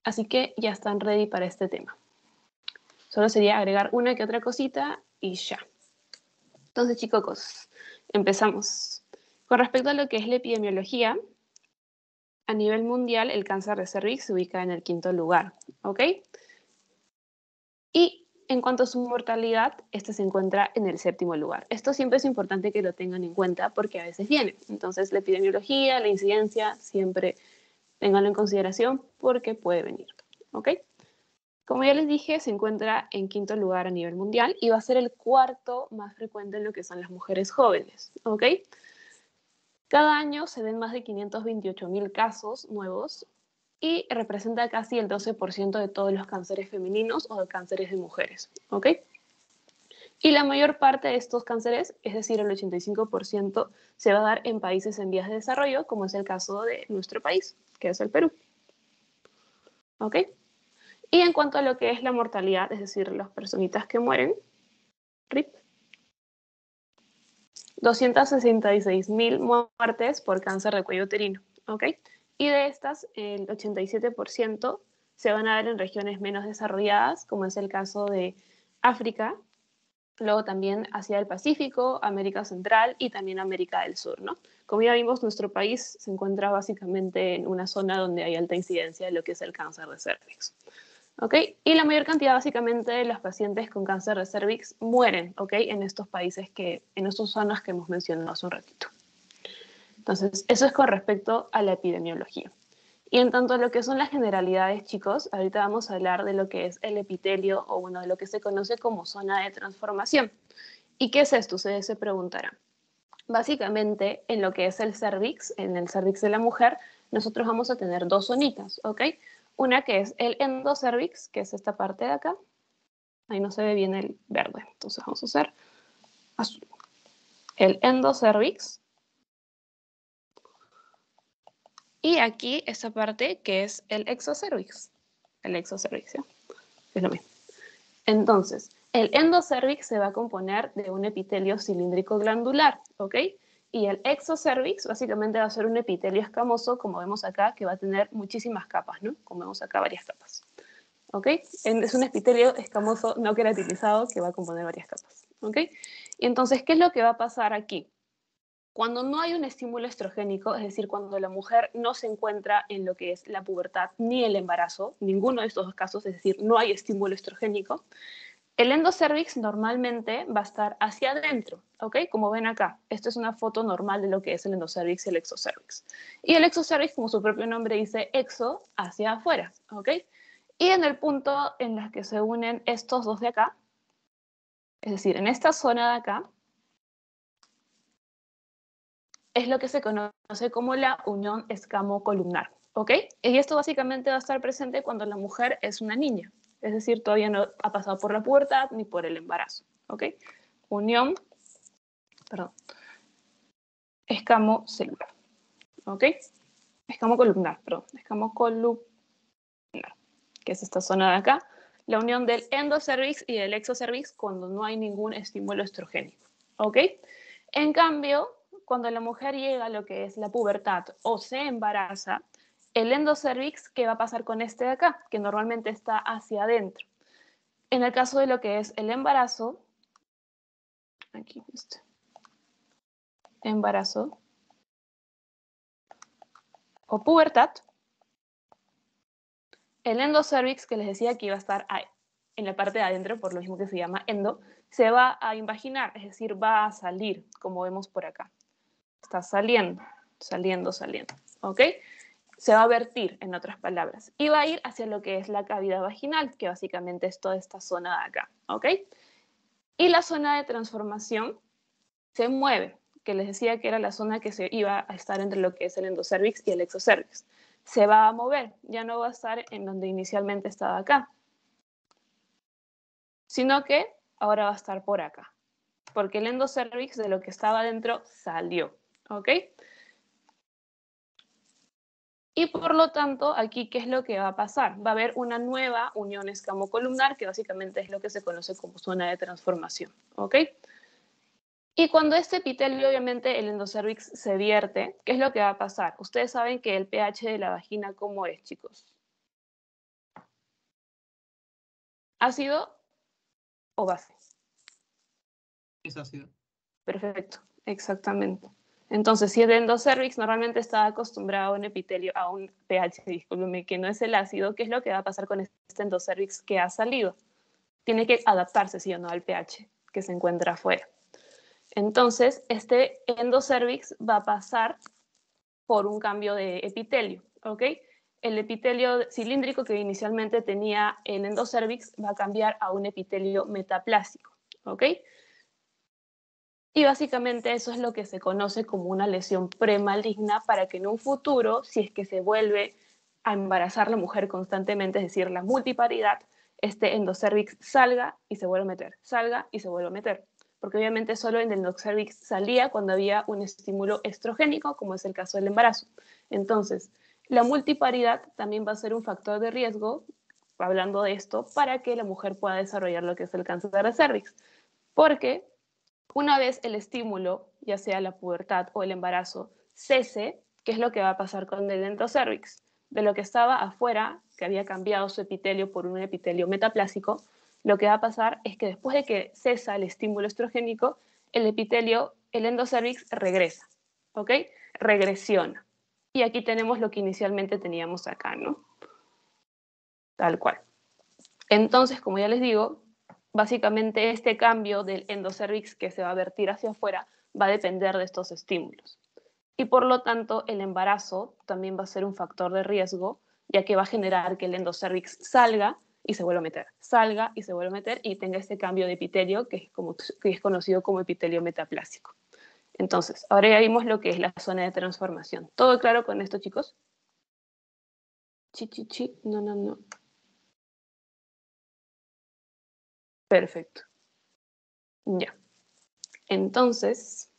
Así que ya están ready para este tema. Solo sería agregar una que otra cosita y ya. Entonces, chicos, empezamos. Con respecto a lo que es la epidemiología, a nivel mundial el cáncer de cervix se ubica en el 5º lugar, ¿ok? Y en cuanto a su mortalidad, este se encuentra en el 7º lugar. Esto siempre es importante que lo tengan en cuenta porque a veces viene. Entonces, la epidemiología, la incidencia, siempre ténganlo en consideración porque puede venir, ¿ok? Como ya les dije, se encuentra en 5º lugar a nivel mundial y va a ser el 4º más frecuente en lo que son las mujeres jóvenes, ¿ok? Cada año se ven más de 528.000 casos nuevos y representa casi el 12% de todos los cánceres femeninos o de cánceres de mujeres, ¿ok? Y la mayor parte de estos cánceres, es decir, el 85%, se va a dar en países en vías de desarrollo, como es el caso de nuestro país, que es el Perú, ¿ok? Y en cuanto a lo que es la mortalidad, es decir, las personitas que mueren, RIP, 266.000 muertes por cáncer de cuello uterino, ¿ok? Y de estas, el 87% se van a ver en regiones menos desarrolladas, como es el caso de África, luego también Asia del Pacífico, América Central y también América del Sur, ¿no? Como ya vimos, nuestro país se encuentra básicamente en una zona donde hay alta incidencia de lo que es el cáncer de cervix. ¿Ok? Y la mayor cantidad básicamente de los pacientes con cáncer de cervix mueren, ¿ok? En estos países en estas zonas que hemos mencionado hace un ratito. Entonces, eso es con respecto a la epidemiología. Y en tanto a lo que son las generalidades, chicos, ahorita vamos a hablar de lo que es el epitelio, o bueno, de lo que se conoce como zona de transformación. ¿Y qué es esto? Ustedes se preguntarán. Básicamente, en lo que es el cervix, en el cervix de la mujer, nosotros vamos a tener dos zonitas, ¿ok? Una que es el endocervix, que es esta parte de acá. Ahí no se ve bien el verde, entonces vamos a usar azul. El endocervix. Y aquí esta parte que es el exocervix. El exocervix, ¿ya? Es lo mismo. Entonces, el endocervix se va a componer de un epitelio cilíndrico glandular, ¿ok? Y el exocervix básicamente va a ser un epitelio escamoso, como vemos acá, que va a tener muchísimas capas, ¿no? Como vemos acá, varias capas, ¿ok? Es un epitelio escamoso no queratinizado que va a componer varias capas, ¿ok? Y entonces, ¿qué es lo que va a pasar aquí? Cuando no hay un estímulo estrogénico, es decir, cuando la mujer no se encuentra en lo que es la pubertad ni el embarazo, ninguno de estos dos casos, es decir, no hay estímulo estrogénico, el endocervix normalmente va a estar hacia adentro, ¿ok? Como ven acá, esto es una foto normal de lo que es el endocervix y el exocervix. Y el exocervix, como su propio nombre dice, exo, hacia afuera, ¿ok? Y en el punto en el que se unen estos dos de acá, es decir, en esta zona de acá, es lo que se conoce como la unión escamocolumnar, ¿ok? Y esto básicamente va a estar presente cuando la mujer es una niña, es decir, todavía no ha pasado por la pubertad ni por el embarazo, ¿ok? Unión, perdón, escamocelular, ¿ok? Escamocolumnar, perdón, escamocolumnar, que es esta zona de acá, la unión del endocervix y del exocervix cuando no hay ningún estímulo estrogénico, ¿ok? En cambio, cuando la mujer llega a lo que es la pubertad o se embaraza, el endocervix, ¿qué va a pasar con este de acá? Que normalmente está hacia adentro. En el caso de lo que es el embarazo, aquí está, embarazo o pubertad, el endocervix, que les decía que iba a estar en la parte de adentro, por lo mismo que se llama endo, se va a invaginar, es decir, va a salir, como vemos por acá. Está saliendo, saliendo, saliendo, ¿ok? Se va a vertir, en otras palabras, y va a ir hacia lo que es la cavidad vaginal, que básicamente es toda esta zona de acá, ¿ok? Y la zona de transformación se mueve, que les decía que era la zona que se iba a estar entre lo que es el endocervix y el exocervix. Se va a mover, ya no va a estar en donde inicialmente estaba acá, sino que ahora va a estar por acá, porque el endocervix de lo que estaba dentro salió, ¿ok? Y por lo tanto, aquí, ¿qué es lo que va a pasar? Va a haber una nueva unión escamocolumnar, que básicamente es lo que se conoce como zona de transformación, ¿ok? Y cuando este epitelio, obviamente, el endocervix se vierte, ¿qué es lo que va a pasar? Ustedes saben que el pH de la vagina, ¿cómo es, chicos? ¿Ácido o base? Es ácido. Perfecto, exactamente. Entonces, si el endocervix normalmente está acostumbrado a un epitelio, a un pH, discúlpeme, que no es el ácido, ¿qué es lo que va a pasar con este endocervix que ha salido? Tiene que adaptarse, sí o no, al pH que se encuentra afuera. Entonces, este endocervix va a pasar por un cambio de epitelio, ¿ok? El epitelio cilíndrico que inicialmente tenía el endocervix va a cambiar a un epitelio metaplásico, ¿ok? Y básicamente eso es lo que se conoce como una lesión premaligna para que en un futuro, si es que se vuelve a embarazar la mujer constantemente, es decir, la multiparidad, este endocervix salga y se vuelve a meter, salga y se vuelve a meter. Porque obviamente solo el endocervix salía cuando había un estímulo estrogénico, como es el caso del embarazo. Entonces, la multiparidad también va a ser un factor de riesgo, hablando de esto, para que la mujer pueda desarrollar lo que es el cáncer de cervix. Porque una vez el estímulo, ya sea la pubertad o el embarazo, cese, ¿qué es lo que va a pasar con el endocervix? De lo que estaba afuera, que había cambiado su epitelio por un epitelio metaplásico, lo que va a pasar es que después de que cesa el estímulo estrogénico, el epitelio, el endocervix regresa, ¿ok? Regresiona. Y aquí tenemos lo que inicialmente teníamos acá, ¿no? Tal cual. Entonces, como ya les digo, básicamente este cambio del endocervix que se va a vertir hacia afuera va a depender de estos estímulos. Y por lo tanto, el embarazo también va a ser un factor de riesgo, ya que va a generar que el endocervix salga y se vuelva a meter, salga y se vuelva a meter y tenga este cambio de epitelio que es conocido como epitelio metaplásico. Entonces, ahora ya vimos lo que es la zona de transformación. ¿Todo claro con esto, chicos? No, no, no. Perfecto. Ya. Entonces,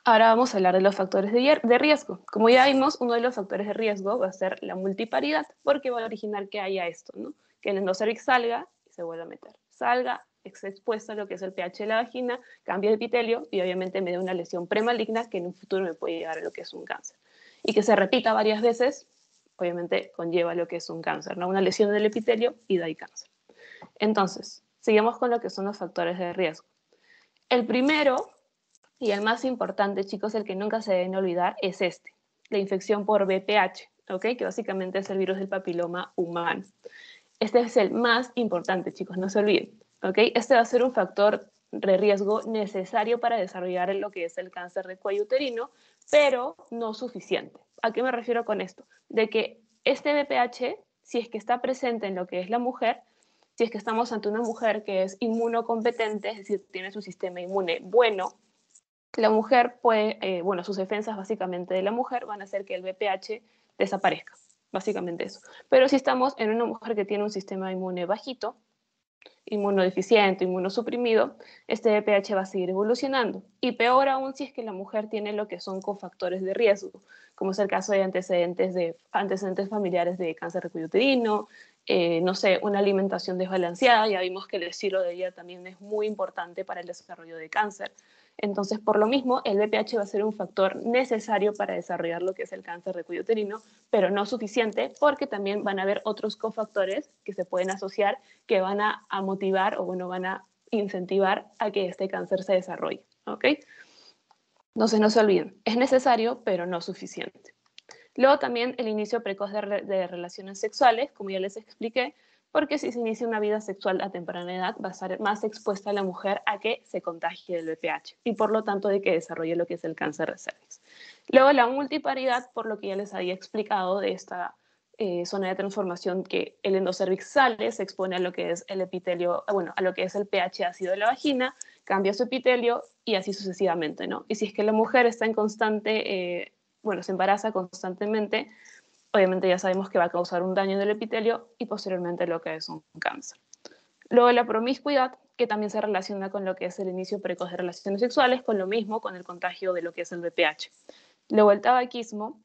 ahora vamos a hablar de los factores de riesgo. Como ya vimos, uno de los factores de riesgo va a ser la multiparidad, porque va a originar que haya esto, ¿no? Que el endocervix salga y se vuelva a meter. Salga, esté expuesto a lo que es el pH de la vagina, cambia de epitelio y obviamente me dé una lesión premaligna que en un futuro me puede llegar a lo que es un cáncer. Y que se repita varias veces, obviamente conlleva lo que es un cáncer, ¿no? Una lesión del epitelio y da cáncer. Entonces, seguimos con lo que son los factores de riesgo. El primero y el más importante, chicos, el que nunca se deben olvidar, es este, la infección por VPH, ¿ok? Que básicamente es el virus del papiloma humano. Este es el más importante, chicos, no se olviden, ¿ok? Este va a ser un factor de riesgo necesario para desarrollar lo que es el cáncer de cuello uterino, pero no suficiente. ¿A qué me refiero con esto? De que este VPH, si es que está presente en lo que es la mujer, si es que estamos ante una mujer que es inmunocompetente, es decir, tiene su sistema inmune bueno, la mujer puede, bueno, sus defensas básicamente de la mujer van a hacer que el VPH desaparezca, básicamente eso. Pero si estamos en una mujer que tiene un sistema inmune bajito, inmunodeficiente, inmunosuprimido, este VPH va a seguir evolucionando. Y peor aún si es que la mujer tiene lo que son cofactores de riesgo, como es el caso de antecedentes familiares de cáncer de cuello uterino, no sé, una alimentación desbalanceada. Ya vimos que el estilo de vida también es muy importante para el desarrollo de cáncer. Entonces, por lo mismo, el VPH va a ser un factor necesario para desarrollar lo que es el cáncer de cuello uterino, pero no suficiente porque también van a haber otros cofactores que se pueden asociar que van a motivar o bueno, van a incentivar a que este cáncer se desarrolle, ¿ok? Entonces, no se olviden, es necesario, pero no suficiente. Luego también el inicio precoz de relaciones sexuales, como ya les expliqué, porque si se inicia una vida sexual a temprana edad va a estar más expuesta a la mujer a que se contagie del VPH y por lo tanto de que desarrolle lo que es el cáncer de cervix. Luego la multiparidad, por lo que ya les había explicado de esta zona de transformación que el endocervix sale, se expone a lo que es el epitelio, bueno, a lo que es el pH ácido de la vagina, cambia su epitelio y así sucesivamente, ¿no? Y si es que la mujer está en constante, bueno, se embaraza constantemente, obviamente ya sabemos que va a causar un daño del epitelio y posteriormente lo que es un cáncer. Luego la promiscuidad, que también se relaciona con lo que es el inicio precoz de relaciones sexuales, con lo mismo, con el contagio de lo que es el VPH. Luego el tabaquismo,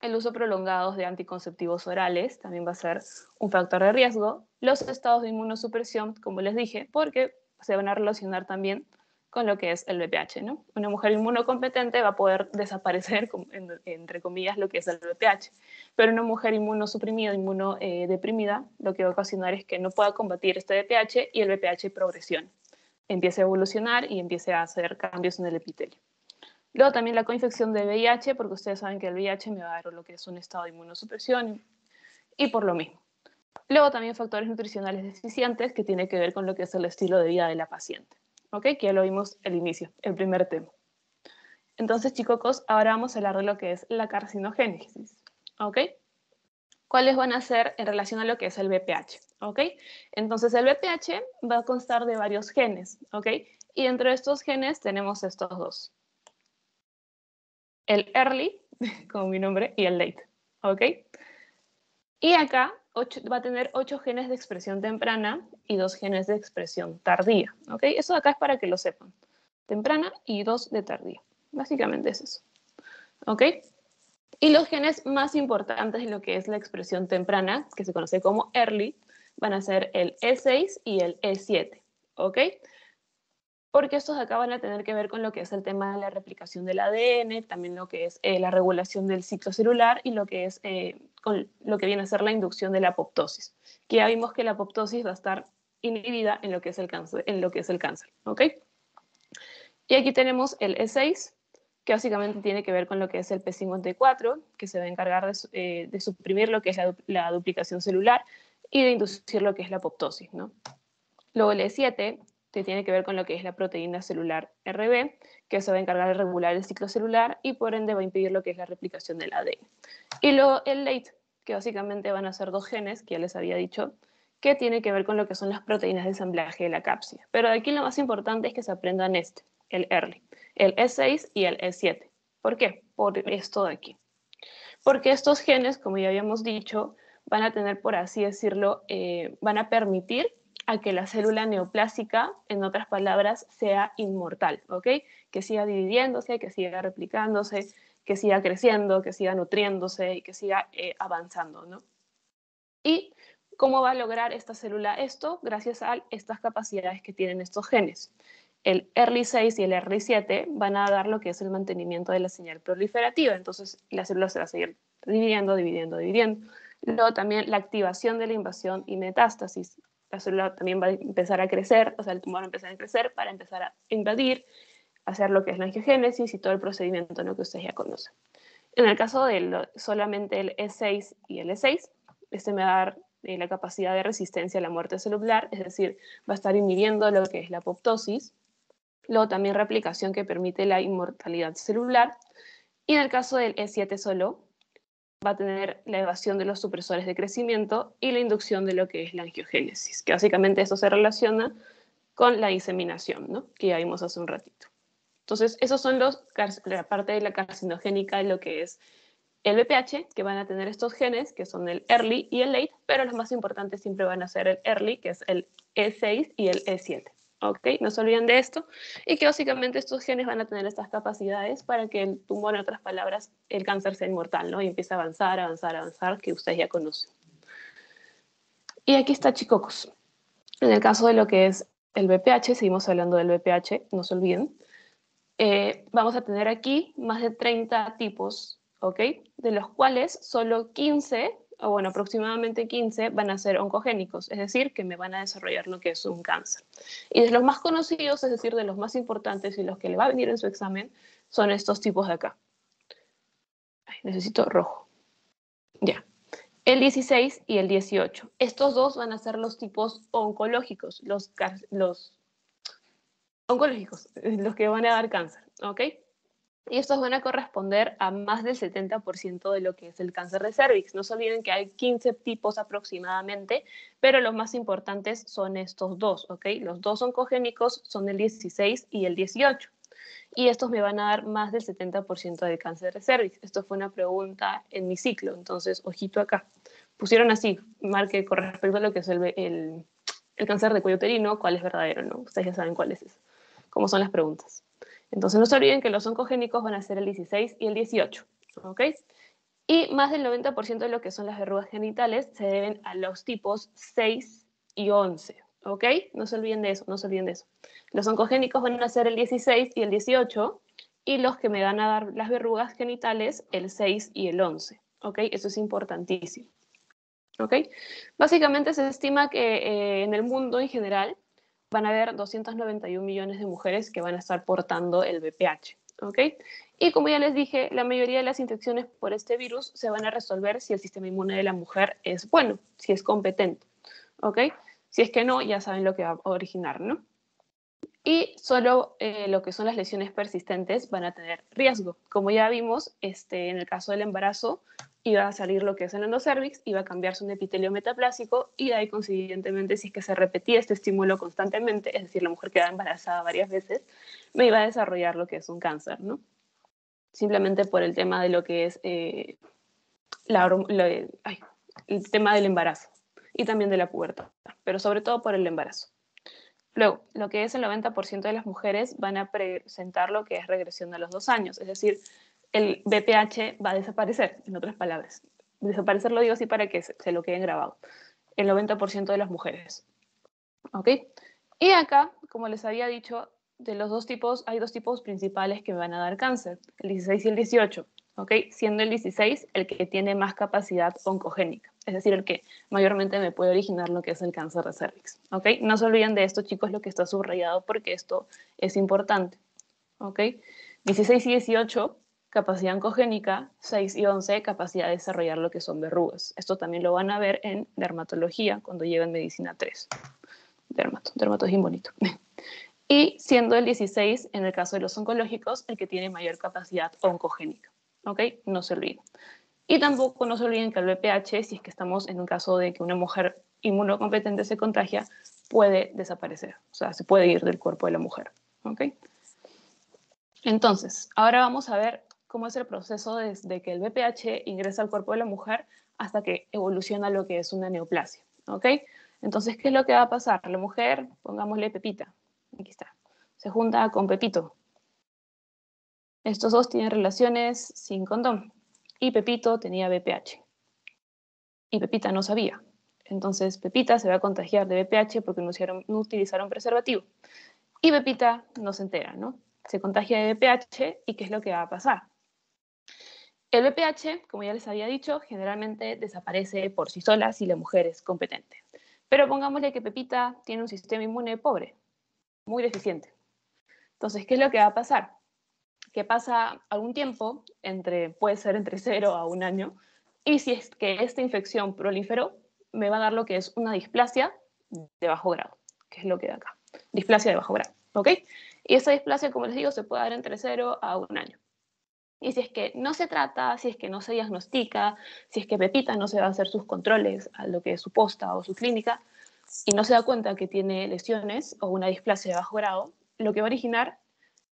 el uso prolongado de anticonceptivos orales también va a ser un factor de riesgo. Los estados de inmunosupresión, como les dije, porque se van a relacionar también con lo que es el VPH, ¿no? Una mujer inmunocompetente va a poder desaparecer, entre comillas, lo que es el VPH, pero una mujer inmunosuprimida, inmunodeprimida, lo que va a ocasionar es que no pueda combatir este VPH y el VPH progresione, empiece a evolucionar y empiece a hacer cambios en el epitelio. Luego también la coinfección de VIH, porque ustedes saben que el VIH me va a dar lo que es un estado de inmunosupresión y por lo mismo. Luego también factores nutricionales deficientes que tiene que ver con lo que es el estilo de vida de la paciente. ¿Ok? Que ya lo vimos al inicio, el primer tema. Entonces, chicos, ahora vamos a hablar de lo que es la carcinogénesis. ¿Ok? ¿Cuáles van a ser en relación a lo que es el VPH? ¿Ok? Entonces, el VPH va a constar de varios genes. ¿Ok? Y dentro de estos genes tenemos estos dos. El early, como mi nombre, y el late. ¿Ok? Y acá va a tener 8 genes de expresión temprana y 2 genes de expresión tardía. ¿Ok? Eso de acá es para que lo sepan. Temprana y 2 de tardía. Básicamente es eso. ¿Ok? Y los genes más importantes de lo que es la expresión temprana, que se conoce como early, van a ser el E6 y el E7. ¿Ok? Porque estos de acá van a tener que ver con lo que es el tema de la replicación del ADN, también lo que es la regulación del ciclo celular y lo que es con lo que viene a ser la inducción de la apoptosis. Que ya vimos que la apoptosis va a estar inhibida en lo que es el cáncer, ¿ok? Y aquí tenemos el E6, que básicamente tiene que ver con lo que es el P54, que se va a encargar de suprimir lo que es la duplicación celular y de inducir lo que es la apoptosis, ¿no? Luego el E7, que tiene que ver con lo que es la proteína celular RB, que se va a encargar de regular el ciclo celular y por ende va a impedir lo que es la replicación del ADN. Y luego el late, que básicamente van a ser 2 genes, que ya les había dicho, que tiene que ver con lo que son las proteínas de ensamblaje de la cápsida. Pero de aquí lo más importante es que se aprendan el early, el E6 y el E7. ¿Por qué? Por esto de aquí. Porque estos genes, como ya habíamos dicho, van a tener, por así decirlo, van a permitir a que la célula neoplásica, en otras palabras, sea inmortal, ¿ok? Que siga dividiéndose, que siga replicándose, que siga creciendo, que siga nutriéndose y que siga avanzando, ¿no? ¿Y cómo va a lograr esta célula esto? Gracias a estas capacidades que tienen estos genes. El ERLY6 y el ERLY7 van a dar lo que es el mantenimiento de la señal proliferativa. Entonces, la célula se va a seguir dividiendo, dividiendo, dividiendo. Luego también la activación de la invasión y metástasis. La célula también va a empezar a crecer, o sea, el tumor va a empezar a crecer para empezar a invadir, hacer lo que es la angiogénesis y todo el procedimiento, ¿no?, que ustedes ya conocen. En el caso de solamente el E6 y el E6, este me va a dar la capacidad de resistencia a la muerte celular, es decir, va a estar inhibiendo lo que es la apoptosis. Luego también replicación que permite la inmortalidad celular. Y en el caso del E7 solo, va a tener la evasión de los supresores de crecimiento y la inducción de lo que es la angiogénesis, que básicamente eso se relaciona con la diseminación, ¿no?, que ya vimos hace un ratito. Entonces, esos son la parte de la carcinogénica de lo que es el VPH, que van a tener estos genes, que son el early y el late, pero los más importantes siempre van a ser el early, que es el E6 y el E7. ¿Ok? No se olviden de esto. Y que básicamente estos genes van a tener estas capacidades para que el tumor, en otras palabras, el cáncer sea inmortal, ¿no? Y empiece a avanzar, avanzar, avanzar, que ustedes ya conocen. Y aquí está, chicos. En el caso de lo que es el VPH, seguimos hablando del VPH, no se olviden. Vamos a tener aquí más de 30 tipos, ¿ok? De los cuales solo 15, o bueno, aproximadamente 15 van a ser oncogénicos, es decir, que me van a desarrollar lo que es un cáncer. Y de los más conocidos, es decir, de los más importantes y los que le va a venir en su examen, son estos tipos de acá. Ay, necesito rojo. Ya. El 16 y el 18. Estos dos van a ser los tipos oncológicos, los oncológicos, los que van a dar cáncer, ¿ok? Y estos van a corresponder a más del 70% de lo que es el cáncer de cervix. No se olviden que hay 15 tipos aproximadamente, pero los más importantes son estos dos, ¿ok? Los dos oncogénicos son el 16 y el 18. Y estos me van a dar más del 70% del cáncer de cervix. Esto fue una pregunta en mi ciclo, entonces, ojito acá. Pusieron así, marque con respecto a lo que es el cáncer de cuello uterino, cuál es verdadero, ¿no? Ustedes ya saben cuál es eso, cómo son las preguntas. Entonces no se olviden que los oncogénicos van a ser el 16 y el 18, ¿ok? Y más del 90% de lo que son las verrugas genitales se deben a los tipos 6 y 11, ¿ok? No se olviden de eso, no se olviden de eso. Los oncogénicos van a ser el 16 y el 18, y los que me van a dar las verrugas genitales, el 6 y el 11, ¿ok? Eso es importantísimo, ¿ok? Básicamente se estima que en el mundo en general van a haber 291 millones de mujeres que van a estar portando el VPH, ¿ok? Y como ya les dije, la mayoría de las infecciones por este virus se van a resolver si el sistema inmune de la mujer es bueno, si es competente, ¿ok? Si es que no, ya saben lo que va a originar, ¿no? Y solo lo que son las lesiones persistentes van a tener riesgo. Como ya vimos, en el caso del embarazo, iba a salir lo que es el endocervix, iba a cambiarse un epitelio metaplásico y de ahí, consiguientemente, si es que se repetía este estímulo constantemente, es decir, la mujer quedaba embarazada varias veces, me iba a desarrollar lo que es un cáncer, ¿no? Simplemente por el tema de lo que es el tema del embarazo y también de la pubertad, pero sobre todo por el embarazo. Luego, lo que es el 90% de las mujeres van a presentar lo que es regresión a los 2 años, es decir, el BPH va a desaparecer, en otras palabras. Desaparecer lo digo así para que se lo queden grabado. El 90% de las mujeres. ¿Ok? Y acá, como les había dicho, de los dos tipos, hay 2 tipos principales que me van a dar cáncer, el 16 y el 18. ¿Ok? Siendo el 16 el que tiene más capacidad oncogénica, es decir, el que mayormente me puede originar lo que es el cáncer de cervix. ¿Ok? No se olviden de esto, chicos, lo que está subrayado, porque esto es importante. ¿Ok? 16 y 18, capacidad oncogénica, 6 y 11, capacidad de desarrollar lo que son verrugas. Esto también lo van a ver en dermatología cuando lleven medicina 3. Dermato es bien bonito. Y siendo el 16, en el caso de los oncológicos, el que tiene mayor capacidad oncogénica. ¿Ok? No se olviden. Y tampoco no se olviden que el VPH, si es que estamos en un caso de que una mujer inmunocompetente se contagia, puede desaparecer. O sea, se puede ir del cuerpo de la mujer. ¿Ok? Entonces, ahora vamos a ver cómo es el proceso desde que el VPH ingresa al cuerpo de la mujer hasta que evoluciona lo que es una neoplasia. ¿Ok? Entonces, ¿qué es lo que va a pasar? La mujer, pongámosle Pepita, aquí está, se junta con Pepito. Estos dos tienen relaciones sin condón y Pepito tenía VPH y Pepita no sabía. Entonces, Pepita se va a contagiar de VPH porque no utilizaron preservativo. Y Pepita no se entera, ¿no? Se contagia de VPH y ¿qué es lo que va a pasar? El VPH, como ya les había dicho, generalmente desaparece por sí sola si la mujer es competente. Pero pongámosle que Pepita tiene un sistema inmune pobre, muy deficiente. Entonces, ¿qué es lo que va a pasar? Que pasa algún tiempo, puede ser entre 0 a 1 año, y si es que esta infección proliferó, me va a dar lo que es una displasia de bajo grado, que es lo que da acá. Displasia de bajo grado, ¿ok? Y esa displasia, como les digo, se puede dar entre 0 a 1 año. Y si es que no se trata, si es que no se diagnostica, si es que Pepita no se va a hacer sus controles a lo que es su posta o su clínica y no se da cuenta que tiene lesiones o una displasia de bajo grado, lo que va a originar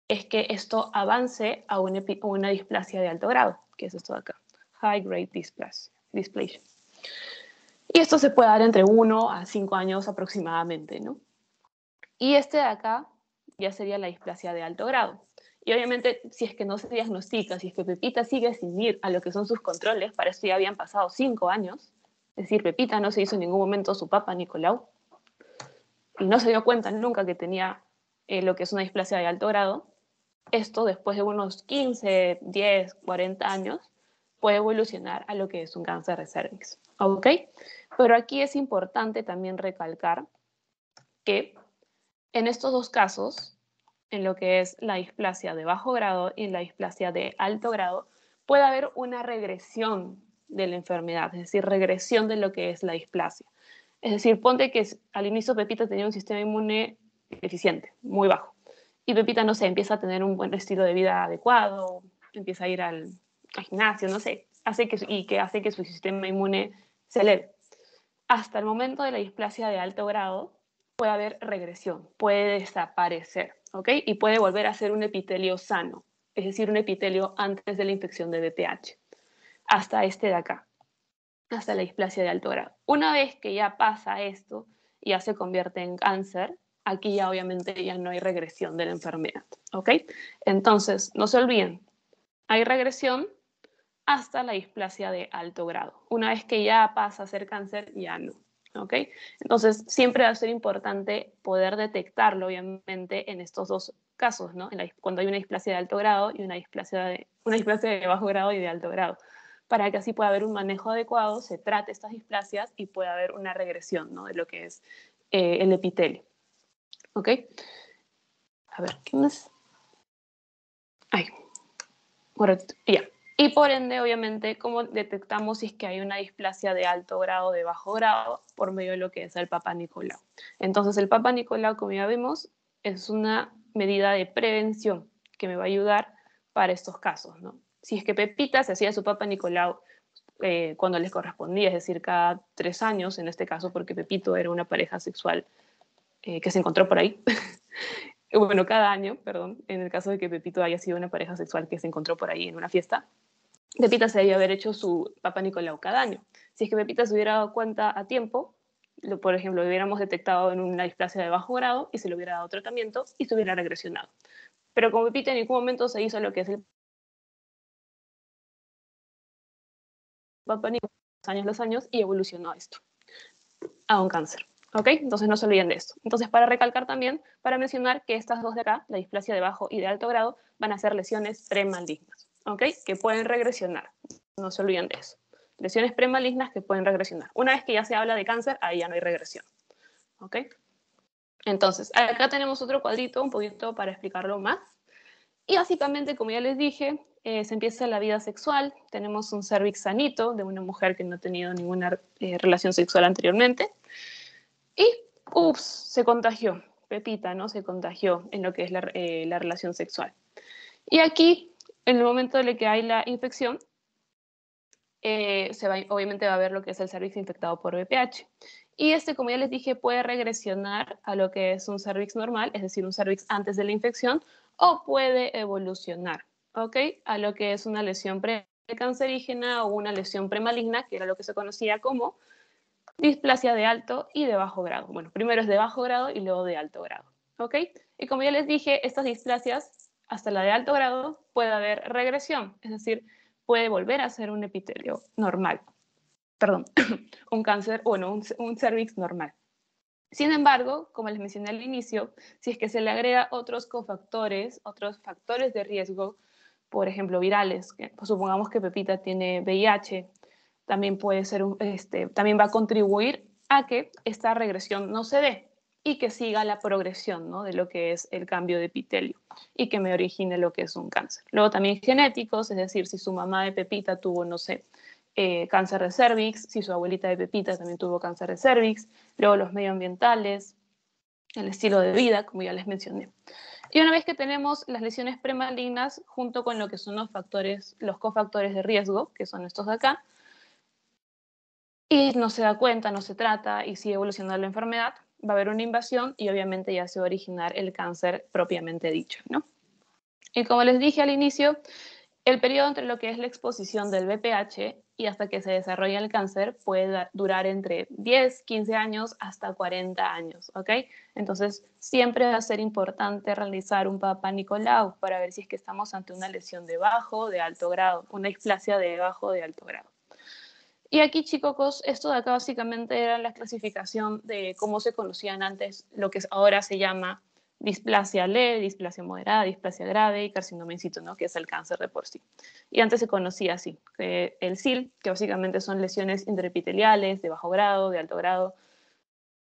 es que esto avance a una displasia de alto grado, que es esto de acá, high grade dysplasia. Y esto se puede dar entre 1 a 5 años aproximadamente, ¿no? Y este de acá ya sería la displasia de alto grado. Y obviamente, si es que no se diagnostica, si es que Pepita sigue sin ir a lo que son sus controles, para esto ya habían pasado 5 años, es decir, Pepita no se hizo en ningún momento su papá Nicolau, y no se dio cuenta nunca que tenía lo que es una displasia de alto grado, esto después de unos 15, 10, 40 años, puede evolucionar a lo que es un cáncer de cervix. ¿Ok? Pero aquí es importante también recalcar que en estos dos casos, en lo que es la displasia de bajo grado y la displasia de alto grado, puede haber una regresión de la enfermedad, es decir, regresión de lo que es la displasia. Es decir, ponte que al inicio Pepita tenía un sistema inmune deficiente, muy bajo, y Pepita, no sé, empieza a tener un buen estilo de vida adecuado, empieza a ir al gimnasio, no sé, hace que su sistema inmune se eleve. Hasta el momento de la displasia de alto grado, puede haber regresión, puede desaparecer, ¿ok? Y puede volver a ser un epitelio sano, es decir, un epitelio antes de la infección de VPH, hasta este de acá, hasta la displasia de alto grado. Una vez que ya pasa esto y ya se convierte en cáncer, aquí ya obviamente ya no hay regresión de la enfermedad, ¿ok? Entonces, no se olviden, hay regresión hasta la displasia de alto grado. Una vez que ya pasa a ser cáncer, ya no, ¿ok? Entonces, siempre va a ser importante poder detectarlo, obviamente, en estos dos casos, ¿no? Cuando hay una displasia de alto grado y una displasia de bajo grado y de alto grado, para que así pueda haber un manejo adecuado, se trate estas displasias y pueda haber una regresión, ¿no? De lo que es el epitelio, ¿ok? A ver, ¿qué más? Ay, correcto, ya. Y por ende, obviamente, ¿cómo detectamos si es que hay una displasia de alto grado o de bajo grado? Por medio de lo que es el Papa Nicolau. Entonces, el Papa Nicolau, como ya vimos, es una medida de prevención que me va a ayudar para estos casos, ¿no? Si es que Pepita se hacía su Papa Nicolau cuando les correspondía, es decir, cada 3 años, en este caso, porque Pepito era una pareja sexual que se encontró por ahí. Bueno, cada año, perdón, en el caso de que Pepito haya sido una pareja sexual que se encontró por ahí en una fiesta, Pepita se debía haber hecho su Papa Nicolau cada año. Si es que Pepita se hubiera dado cuenta a tiempo, por ejemplo, lo hubiéramos detectado en una displasia de bajo grado y se le hubiera dado tratamiento y se hubiera regresionado. Pero como Pepita en ningún momento se hizo lo que es el Papa Nicolau los años y evolucionó a esto, a un cáncer. ¿Ok? Entonces no se olviden de esto. Entonces, para recalcar también, para mencionar que estas dos de acá, la displasia de bajo y de alto grado, van a ser lesiones premalignas, ¿ok? Que pueden regresionar. No se olviden de eso. Lesiones premalignas que pueden regresionar. Una vez que ya se habla de cáncer, ahí ya no hay regresión, ¿ok? Entonces, acá tenemos otro cuadrito un poquito para explicarlo más. Y básicamente, como ya les dije, se empieza la vida sexual. Tenemos un cervix sanito de una mujer que no ha tenido ninguna relación sexual anteriormente. Y, ups, se contagió. Pepita, ¿no? Se contagió en lo que es la relación sexual. Y aquí, en el momento en el que hay la infección, obviamente va a haber lo que es el cervix infectado por VPH. Y como ya les dije, puede regresionar a lo que es un cervix normal, es decir, un cervix antes de la infección, o puede evolucionar, ¿ok? A lo que es una lesión precancerígena o una lesión premaligna, que era lo que se conocía como displasia de alto y de bajo grado. Bueno, primero es de bajo grado y luego de alto grado, ¿ok? Y como ya les dije, estas displasias, hasta la de alto grado, puede haber regresión, es decir, puede volver a ser un epitelio normal, perdón, un cáncer, bueno, un cervix normal. Sin embargo, como les mencioné al inicio, si es que se le agrega otros cofactores, otros factores de riesgo, por ejemplo, virales, pues supongamos que Pepita tiene VIH, también puede ser también va a contribuir a que esta regresión no se dé y que siga la progresión, ¿no? De lo que es el cambio de epitelio y que me origine lo que es un cáncer. Luego también genéticos, es decir, si su mamá de Pepita tuvo, no sé, cáncer de cervix, si su abuelita de Pepita también tuvo cáncer de cervix, luego los medioambientales, el estilo de vida, como ya les mencioné. Y una vez que tenemos las lesiones premalignas junto con lo que son los cofactores de riesgo, que son estos de acá, y no se da cuenta, no se trata y sigue evolucionando la enfermedad, va a haber una invasión y obviamente ya se va a originar el cáncer propiamente dicho, ¿no? Y como les dije al inicio, el periodo entre lo que es la exposición del VPH y hasta que se desarrolla el cáncer puede durar entre 10, 15 años hasta 40 años, ¿ok? Entonces, siempre va a ser importante realizar un Papa Nicolau para ver si es que estamos ante una lesión de bajo o de alto grado, una displasia de bajo o de alto grado. Y aquí, chicos, esto de acá básicamente era la clasificación de cómo se conocían antes lo que ahora se llama displasia leve, displasia moderada, displasia grave y carcinoma in situ, ¿no? Que es el cáncer de por sí. Y antes se conocía así, el SIL, que básicamente son lesiones intraepiteliales de bajo grado, de alto grado,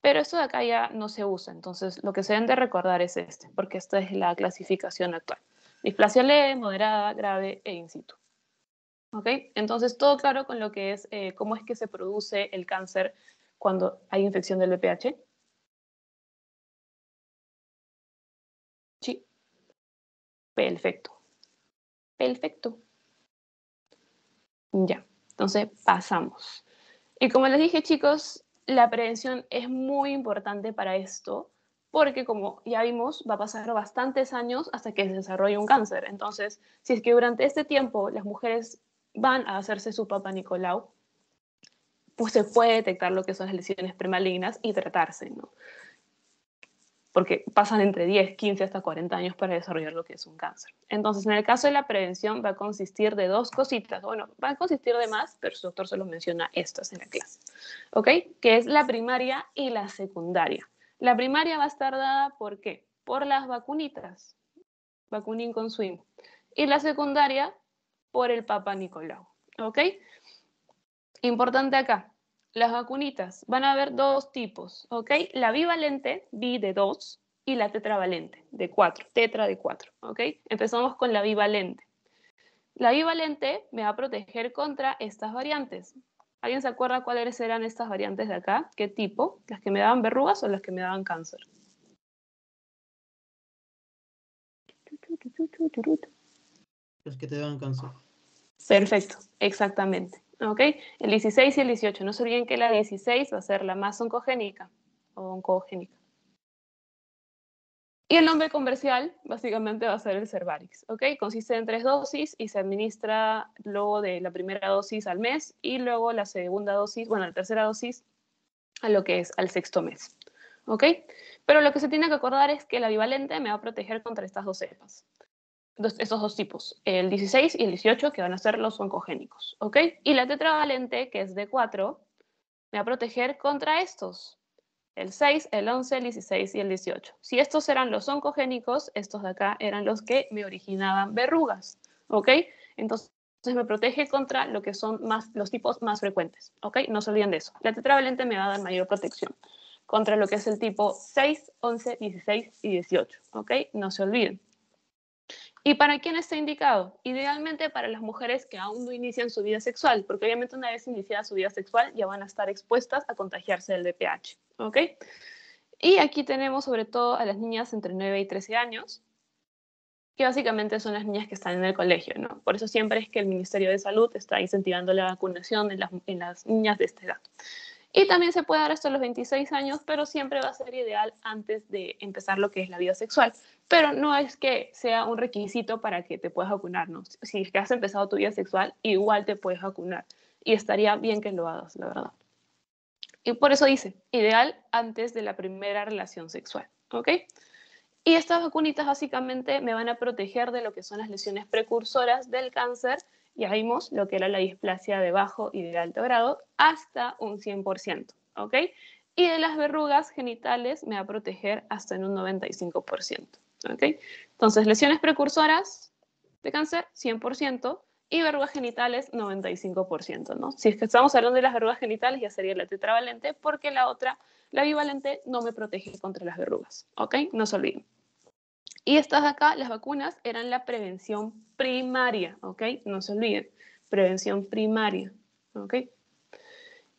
pero esto de acá ya no se usa, entonces lo que se deben de recordar es porque esta es la clasificación actual. Displasia leve, moderada, grave e in situ. ¿Ok? Entonces, todo claro con lo que es cómo es que se produce el cáncer cuando hay infección del VPH. Sí, perfecto. Perfecto. Ya, entonces pasamos. Y como les dije, chicos, la prevención es muy importante para esto, porque como ya vimos, va a pasar bastantes años hasta que se desarrolle un cáncer. Entonces, si es que durante este tiempo las mujeres van a hacerse su Papa Nicolau, pues se puede detectar lo que son las lesiones premalignas y tratarse, ¿no? porque pasan entre 10, 15 hasta 40 años para desarrollar lo que es un cáncer. Entonces, en el caso de la prevención va a consistir de dos cositas. Bueno, va a consistir de más, pero su doctor solo menciona estas en la clase. ¿Ok? Que es la primaria y la secundaria. La primaria va a estar dada, ¿por qué? Por las vacunitas, vacunín con swing. Y la secundaria, por el Papa Nicolau. ¿Ok? Importante acá, las vacunitas van a haber dos tipos, ¿ok? La bivalente, bi de 2, y la tetravalente, de 4, tetra de 4, ¿ok? Empezamos con la bivalente. La bivalente me va a proteger contra estas variantes. ¿Alguien se acuerda cuáles eran estas variantes de acá? ¿Qué tipo? ¿Las que me daban verrugas o las que me daban cáncer? Los que te dan cáncer. Perfecto, exactamente. ¿Ok? El 16 y el 18. No se olviden que la 16 va a ser la más oncogénica o oncogénica. Y el nombre comercial básicamente va a ser el Cervarix, ¿ok? Consiste en 3 dosis y se administra luego de la primera dosis al mes y luego la segunda dosis, bueno, la tercera dosis a lo que es al 6º mes, ¿ok? Pero lo que se tiene que acordar es que la bivalente me va a proteger contra estas dos cepas, estos dos tipos, el 16 y el 18, que van a ser los oncogénicos, ¿ok? Y la tetravalente, que es de 4, me va a proteger contra estos, el 6, el 11, el 16 y el 18. Si estos eran los oncogénicos, estos de acá eran los que me originaban verrugas, ¿ok? Entonces me protege contra lo que son los tipos más frecuentes, ¿ok? No se olviden de eso. La tetravalente me va a dar mayor protección contra lo que es el tipo 6, 11, 16 y 18, ¿ok? No se olviden. ¿Y para quién está indicado? Idealmente para las mujeres que aún no inician su vida sexual, porque obviamente una vez iniciada su vida sexual ya van a estar expuestas a contagiarse del VPH, ¿ok? Y aquí tenemos sobre todo a las niñas entre 9 y 13 años, que básicamente son las niñas que están en el colegio, ¿no? Por eso siempre es que el Ministerio de Salud está incentivando la vacunación en las niñas de esta edad. Y también se puede dar hasta los 26 años, pero siempre va a ser ideal antes de empezar lo que es la vida sexual. Pero no es que sea un requisito para que te puedas vacunar, ¿no? Si es que has empezado tu vida sexual, igual te puedes vacunar. Y estaría bien que lo hagas, la verdad. Y por eso dice, ideal antes de la primera relación sexual, ¿ok? Y estas vacunitas básicamente me van a proteger de lo que son las lesiones precursoras del cáncer, ya vimos lo que era la displasia de bajo y de alto grado, hasta un 100%, ¿ok? Y de las verrugas genitales me va a proteger hasta en un 95%, ¿ok? Entonces, lesiones precursoras de cáncer, 100%, y verrugas genitales, 95%, ¿no? Si es que estamos hablando de las verrugas genitales, ya sería la tetravalente, porque la otra, la bivalente, no me protege contra las verrugas, ¿ok? No se olviden. Y estas de acá, las vacunas, eran la prevención primaria, ¿ok? No se olviden, prevención primaria, ¿ok?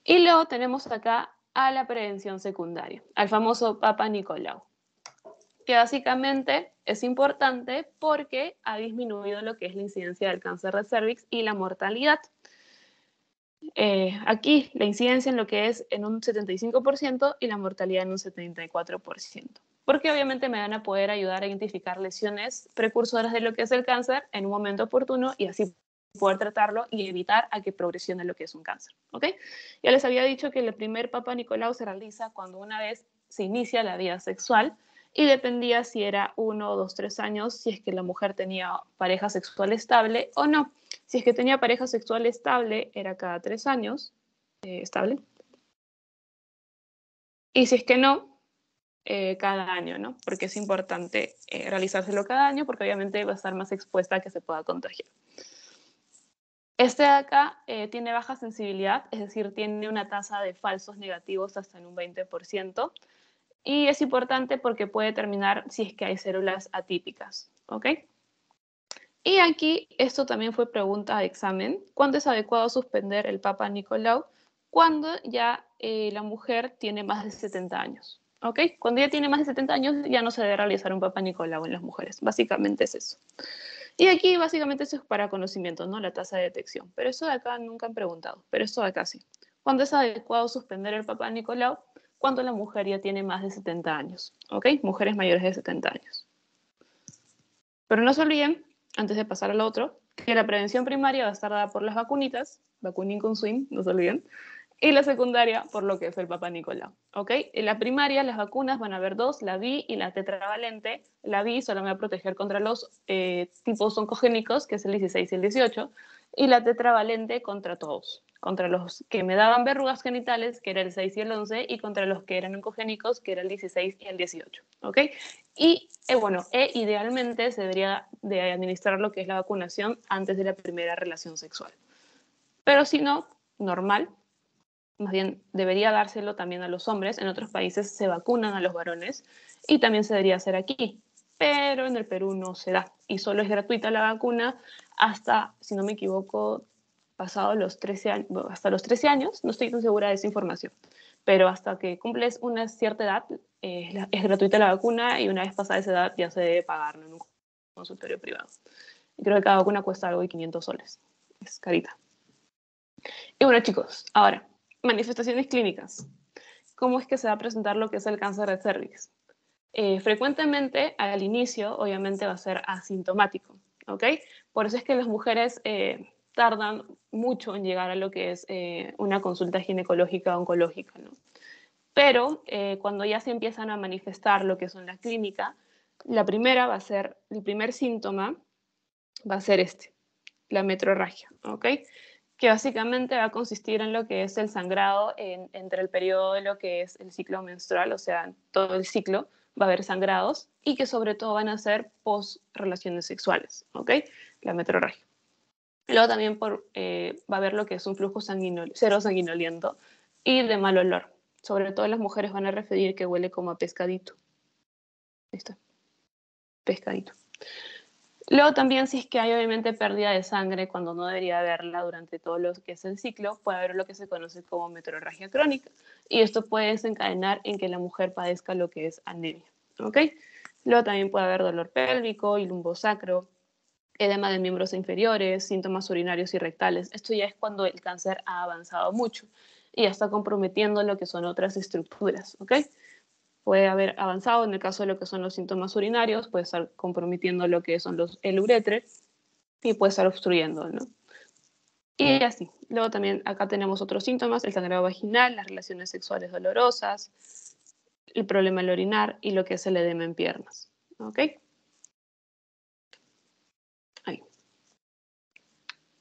Y luego tenemos acá a la prevención secundaria, al famoso Papa Nicolau, que básicamente es importante porque ha disminuido lo que es la incidencia del cáncer de cervix y la mortalidad. Aquí la incidencia en lo que es en un 75% y la mortalidad en un 74%. Porque obviamente me van a poder ayudar a identificar lesiones precursoras de lo que es el cáncer en un momento oportuno y así poder tratarlo y evitar a que progresione lo que es un cáncer. ¿Ok? Ya les había dicho que el primer Papa Nicolau se realiza cuando una vez se inicia la vida sexual y dependía si era 1, 2, 3 años, si es que la mujer tenía pareja sexual estable o no. Si es que tenía pareja sexual estable, era cada 3 años estable. Y si es que no, cada año, ¿no? Porque es importante realizárselo cada año porque obviamente va a estar más expuesta a que se pueda contagiar. Este de acá tiene baja sensibilidad, es decir, tiene una tasa de falsos negativos hasta en un 20%. Y es importante porque puede determinar si es que hay células atípicas, ¿ok? Y aquí, esto también fue pregunta de examen. ¿Cuándo es adecuado suspender el Papa Nicolau? Cuando ya la mujer tiene más de 70 años. ¿Ok? Cuando ya tiene más de 70 años ya no se debe realizar un Papa Nicolau en las mujeres. Básicamente es eso. Y aquí básicamente eso es para conocimiento, ¿no? La tasa de detección. Pero eso de acá nunca han preguntado. Pero esto de acá sí. ¿Cuándo es adecuado suspender el Papa Nicolau? Cuando la mujer ya tiene más de 70 años. ¿Ok? Mujeres mayores de 70 años. Pero no se olviden, antes de pasar al otro, que la prevención primaria va a estar dada por las vacunitas, vacunin con swing, no se olviden, Y la secundaria por lo que es el Papa Nicolau, ¿ok? En la primaria las vacunas van a haber dos, la bi y la tetravalente. La bi solo me va a proteger contra los tipos oncogénicos, que es el 16 y el 18, y la tetravalente contra todos, contra los que me daban verrugas genitales, que era el 6 y el 11, y contra los que eran oncogénicos, que era el 16 y el 18, ¿ok? Y idealmente se debería de administrar lo que es la vacunación antes de la primera relación sexual. Pero si no, normal. Más bien debería dárselo también a los hombres. En otros países se vacunan a los varones y también se debería hacer aquí, pero en el Perú no se da y solo es gratuita la vacuna hasta, si no me equivoco, pasado los 13 años, hasta los 13 años, no estoy tan segura de esa información, pero hasta que cumples una cierta edad es gratuita la vacuna y una vez pasada esa edad ya se debe pagar, ¿no?, en un consultorio privado. Y creo que cada vacuna cuesta algo de 500 soles, es carita. Y bueno, chicos, ahora, manifestaciones clínicas. ¿Cómo es que se va a presentar lo que es el cáncer de cervix? Frecuentemente, al inicio, obviamente va a ser asintomático, ¿ok? Por eso es que las mujeres tardan mucho en llegar a lo que es una consulta ginecológica o oncológica, ¿no? Pero cuando ya se empiezan a manifestar lo que son las clínicas, la primera va a ser, el primer síntoma va a ser la metrorragia, ¿ok? Que básicamente va a consistir en lo que es el sangrado entre el periodo de lo que es el ciclo menstrual, o sea, todo el ciclo va a haber sangrados y que sobre todo van a ser post relaciones sexuales, ¿ok? La metrorragia. Luego también va a haber lo que es un flujo cero sanguinoliento y de mal olor. Sobre todo las mujeres van a referir que huele como a pescadito. Ahí está, pescadito. Luego también, si es que hay obviamente pérdida de sangre cuando no debería haberla durante todo lo que es el ciclo, puede haber lo que se conoce como metrorragia crónica. Y esto puede desencadenar en que la mujer padezca lo que es anemia, ¿ok? Luego también puede haber dolor pélvico y lumbosacro, edema de miembros inferiores, síntomas urinarios y rectales. Esto ya es cuando el cáncer ha avanzado mucho y ya está comprometiendo lo que son otras estructuras, ¿ok? Puede haber avanzado en el caso de lo que son los síntomas urinarios, puede estar comprometiendo lo que son el uretre y puede estar obstruyendo, ¿no? Y así. Luego también acá tenemos otros síntomas, el sangrado vaginal, las relaciones sexuales dolorosas, el problema al orinar y lo que es el edema en piernas, ¿ok? Ahí.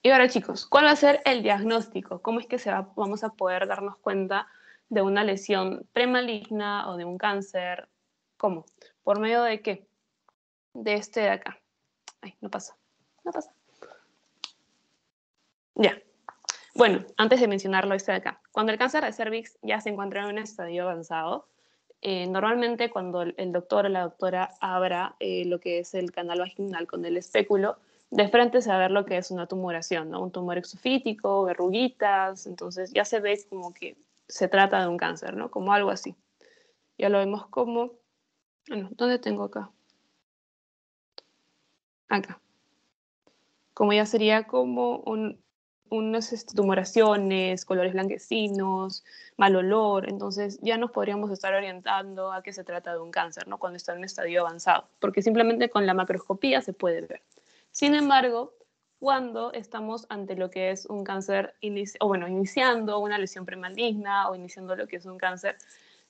Y ahora, chicos, ¿cuál va a ser el diagnóstico? ¿Cómo es que vamos a poder darnos cuenta de una lesión premaligna o de un cáncer? ¿Cómo? ¿Por medio de qué? De este de acá. Ay, no pasa. No pasa. Ya. Bueno, antes de mencionarlo, este de acá. Cuando el cáncer de cervix ya se encuentra en un estadio avanzado, normalmente cuando el doctor o la doctora abra lo que es el canal vaginal con el espéculo, de frente se va a ver lo que es una tumoración, ¿no? Un tumor exofítico, verruguitas, entonces ya se ve como que se trata de un cáncer, ¿no? Como algo así. Ya lo vemos como... Bueno, ¿dónde tengo acá? Acá. Como ya sería como unas tumoraciones, colores blanquecinos, mal olor, entonces ya nos podríamos estar orientando a que se trata de un cáncer, ¿no? Cuando está en un estadio avanzado, porque simplemente con la macroscopía se puede ver. Sin embargo, cuando estamos ante lo que es un cáncer, iniciando una lesión premaligna o iniciando lo que es un cáncer,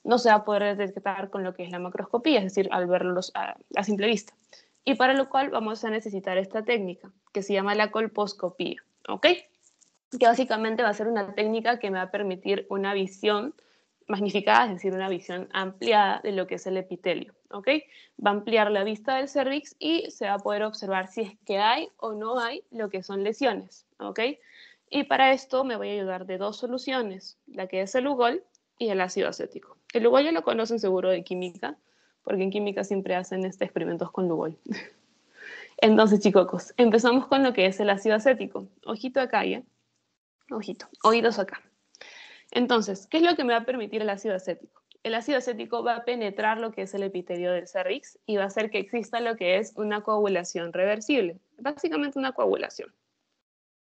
no se va a poder detectar con lo que es la macroscopía, es decir, al verlos a simple vista. Y para lo cual vamos a necesitar esta técnica, que se llama la colposcopía, ¿ok? Que básicamente va a ser una técnica que me va a permitir una visión magnificada, es decir, una visión ampliada de lo que es el epitelio, ¿ok? Va a ampliar la vista del cervix y se va a poder observar si es que hay o no hay lo que son lesiones, ¿ok? Y para esto me voy a ayudar de dos soluciones, la que es el Lugol y el ácido acético. El Lugol ya lo conocen seguro de química, porque en química siempre hacen experimentos con Lugol. Entonces, chicos, empezamos con lo que es el ácido acético. Ojito acá, ¿ya? Ojito, oídos acá. Entonces, ¿qué es lo que me va a permitir el ácido acético? El ácido acético va a penetrar lo que es el epitelio del cervix y va a hacer que exista lo que es una coagulación reversible. Básicamente una coagulación.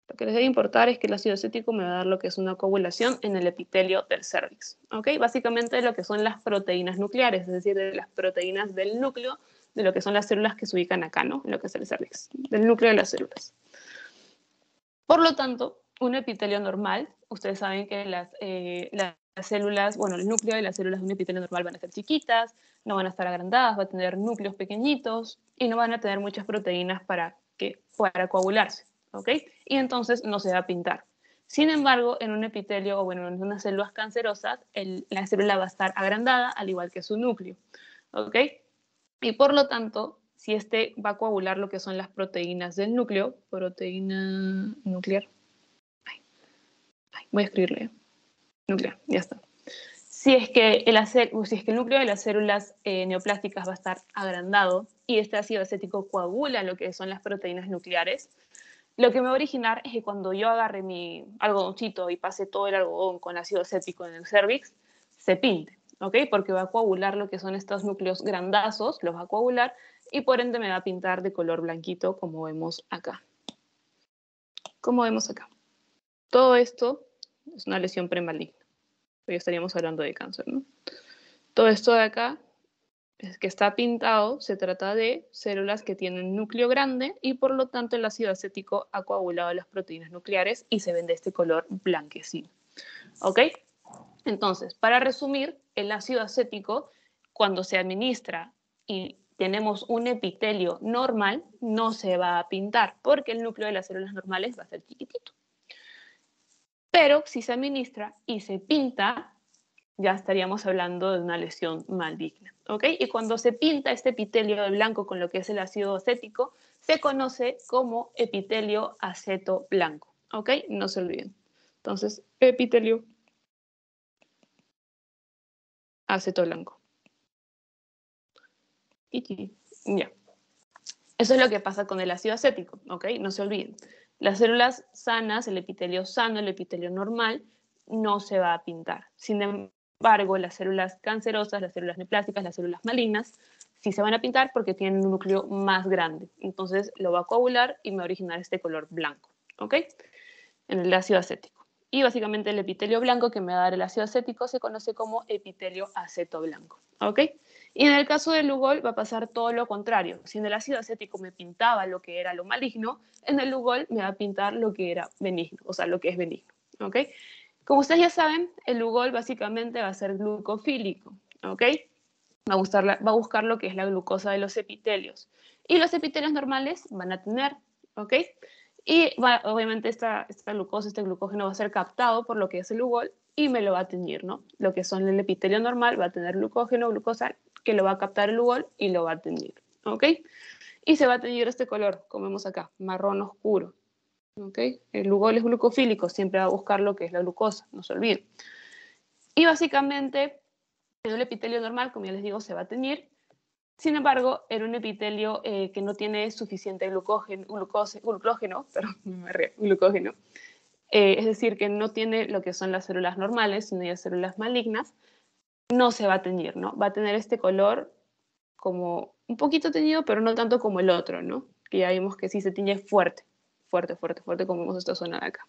Lo que les debe importar es que el ácido acético me va a dar lo que es una coagulación en el epitelio del cervix. ¿Ok? Básicamente lo que son las proteínas nucleares, es decir, de las proteínas del núcleo de lo que son las células que se ubican acá, ¿no? En lo que es el cervix, del núcleo de las células. Por lo tanto, un epitelio normal, ustedes saben que las células, bueno, el núcleo de las células de un epitelio normal van a ser chiquitas, no van a estar agrandadas, va a tener núcleos pequeñitos y no van a tener muchas proteínas para coagularse, ¿ok? Y entonces no se va a pintar. Sin embargo, en un epitelio o bueno, en unas células cancerosas, la célula va a estar agrandada al igual que su núcleo, ¿ok? Y por lo tanto, si este va a coagular lo que son las proteínas del núcleo, proteína nuclear, voy a escribirle, nuclear, ya está. Si es que el núcleo de las células neoplásticas va a estar agrandado y este ácido acético coagula lo que son las proteínas nucleares, lo que me va a originar es que cuando yo agarre mi algodoncito y pase todo el algodón con ácido acético en el cérvix, se pinte, ¿ok? Porque va a coagular lo que son estos núcleos grandazos, los va a coagular y por ende me va a pintar de color blanquito como vemos acá. Como vemos acá. Todo esto es una lesión premaligna. Hoy estaríamos hablando de cáncer, ¿no? Todo esto de acá, es que está pintado, se trata de células que tienen núcleo grande y por lo tanto el ácido acético ha coagulado las proteínas nucleares y se ven de este color blanquecino. ¿Ok? Entonces, para resumir, el ácido acético, cuando se administra y tenemos un epitelio normal, no se va a pintar porque el núcleo de las células normales va a ser chiquitito. Pero si se administra y se pinta, ya estaríamos hablando de una lesión maligna, ¿ok? Y cuando se pinta este epitelio de blanco con lo que es el ácido acético, se conoce como epitelio aceto blanco, ¿ok? No se olviden. Entonces, epitelio aceto blanco. Ya. Eso es lo que pasa con el ácido acético, ¿ok? No se olviden. Las células sanas, el epitelio sano, el epitelio normal, no se va a pintar. Sin embargo, las células cancerosas, las células neoplásticas, las células malignas, sí se van a pintar porque tienen un núcleo más grande. Entonces lo va a coagular y me va a originar este color blanco, ¿ok? En el ácido acético. Y básicamente el epitelio blanco que me va a dar el ácido acético se conoce como epitelio aceto blanco, ¿ok? Y en el caso del Lugol va a pasar todo lo contrario. Si en el ácido acético me pintaba lo que era lo maligno, en el Lugol me va a pintar lo que era benigno, o sea, lo que es benigno, ¿ok? Como ustedes ya saben, el Lugol básicamente va a ser glucofílico, ¿ok? Va a buscar lo que es la glucosa de los epitelios. Y los epitelios normales van a tener, ¿ok? Y obviamente esta glucosa, este glucógeno va a ser captado por lo que es el Lugol y me lo va a teñir, ¿no? Lo que son el epitelio normal va a tener glucógeno, glucosa, que lo va a captar el Lugol y lo va a teñir, ¿ok? Y se va a teñir este color, como vemos acá, marrón oscuro, ¿ok? El Lugol es glucofílico, siempre va a buscar lo que es la glucosa, no se olviden. Y básicamente, en el epitelio normal, como ya les digo, se va a teñir. Sin embargo, en un epitelio que no tiene suficiente glucógeno, es decir, que no tiene lo que son las células normales, sino ya células malignas, no se va a teñir, ¿no? Va a tener este color como un poquito teñido, pero no tanto como el otro, ¿no? Que ya vimos que sí se tiñe fuerte, fuerte, fuerte, fuerte, como vemos esta zona de acá.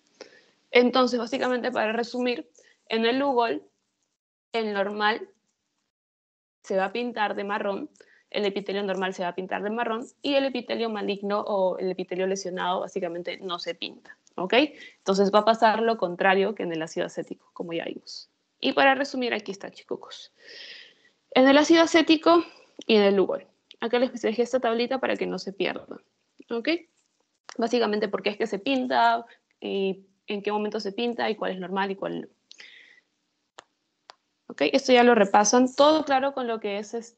Entonces, básicamente, para resumir, en el Lugol, el normal se va a pintar de marrón, el epitelio normal se va a pintar de marrón y el epitelio maligno o el epitelio lesionado básicamente no se pinta, ¿ok? Entonces va a pasar lo contrario que en el ácido acético, como ya vimos. Y para resumir, aquí está, chicos. En el ácido acético y en el Lugol. Acá les dejé esta tablita para que no se pierdan, ¿ok? Básicamente por qué es que se pinta, y en qué momento se pinta y cuál es normal y cuál no. ¿Ok? Esto ya lo repasan, todo claro con lo que es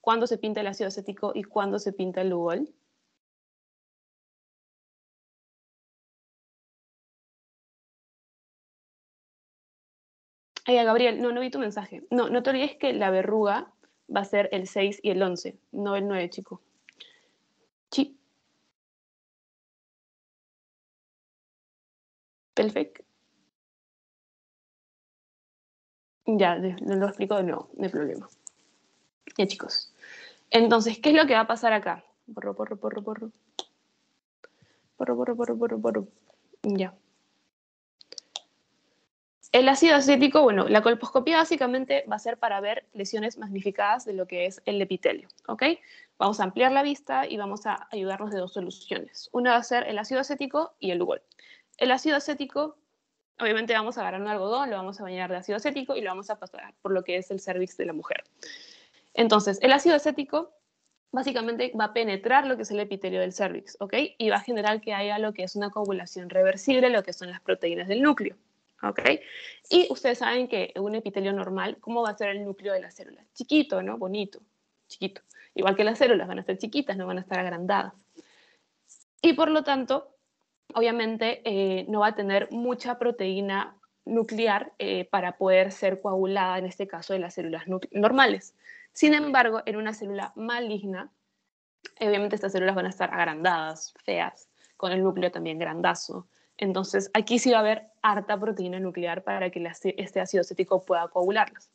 cuándo se pinta el ácido acético y cuándo se pinta el Lugol. Ay, Gabriel, no vi tu mensaje. No te olvides que la verruga va a ser el 6 y el 11, no el 9, chico. Sí. Perfecto. Ya, lo explico de nuevo, no hay problema. Ya, chicos. Entonces, ¿qué es lo que va a pasar acá? Porro. Ya. El ácido acético, bueno, la colposcopía básicamente va a ser para ver lesiones magnificadas de lo que es el epitelio, ¿ok? Vamos a ampliar la vista y vamos a ayudarnos de dos soluciones. Una va a ser el ácido acético y el Lugol. el ácido acético, obviamente vamos a agarrar un algodón, lo vamos a bañar de ácido acético y lo vamos a pasar por lo que es el cervix de la mujer. Entonces, el ácido acético básicamente va a penetrar lo que es el epitelio del cervix, ¿ok? Y va a generar que haya lo que es una coagulación reversible, lo que son las proteínas del núcleo, ¿ok? Y ustedes saben que un epitelio normal, ¿cómo va a ser el núcleo de la célula? Chiquito, ¿no? Bonito, chiquito. Igual que las células, van a ser chiquitas, no van a estar agrandadas. Y por lo tanto, obviamente, no va a tener mucha proteína nuclear para poder ser coagulada, en este caso, de las células normales. Sin embargo, en una célula maligna, obviamente estas células van a estar agrandadas, feas, con el núcleo también grandazo. Entonces, aquí sí va a haber harta proteína nuclear para que este ácido acético pueda coagularlas.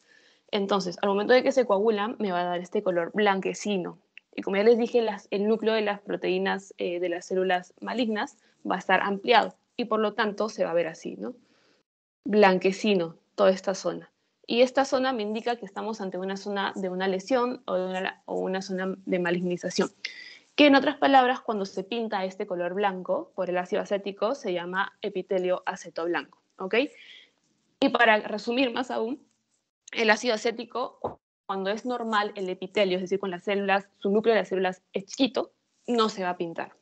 Entonces, al momento de que se coagulan, me va a dar este color blanquecino. Y como ya les dije, el núcleo de las proteínas de las células malignas va a estar ampliado y por lo tanto se va a ver así, ¿no? Blanquecino, toda esta zona. Y esta zona me indica que estamos ante una zona de una lesión o una zona de malignización. Que en otras palabras, cuando se pinta este color blanco por el ácido acético, se llama epitelio acetoblanco, ¿ok? Y para resumir más aún, el ácido acético, cuando es normal el epitelio, es decir, con las células, su núcleo de las células es chiquito, no se va a pintar.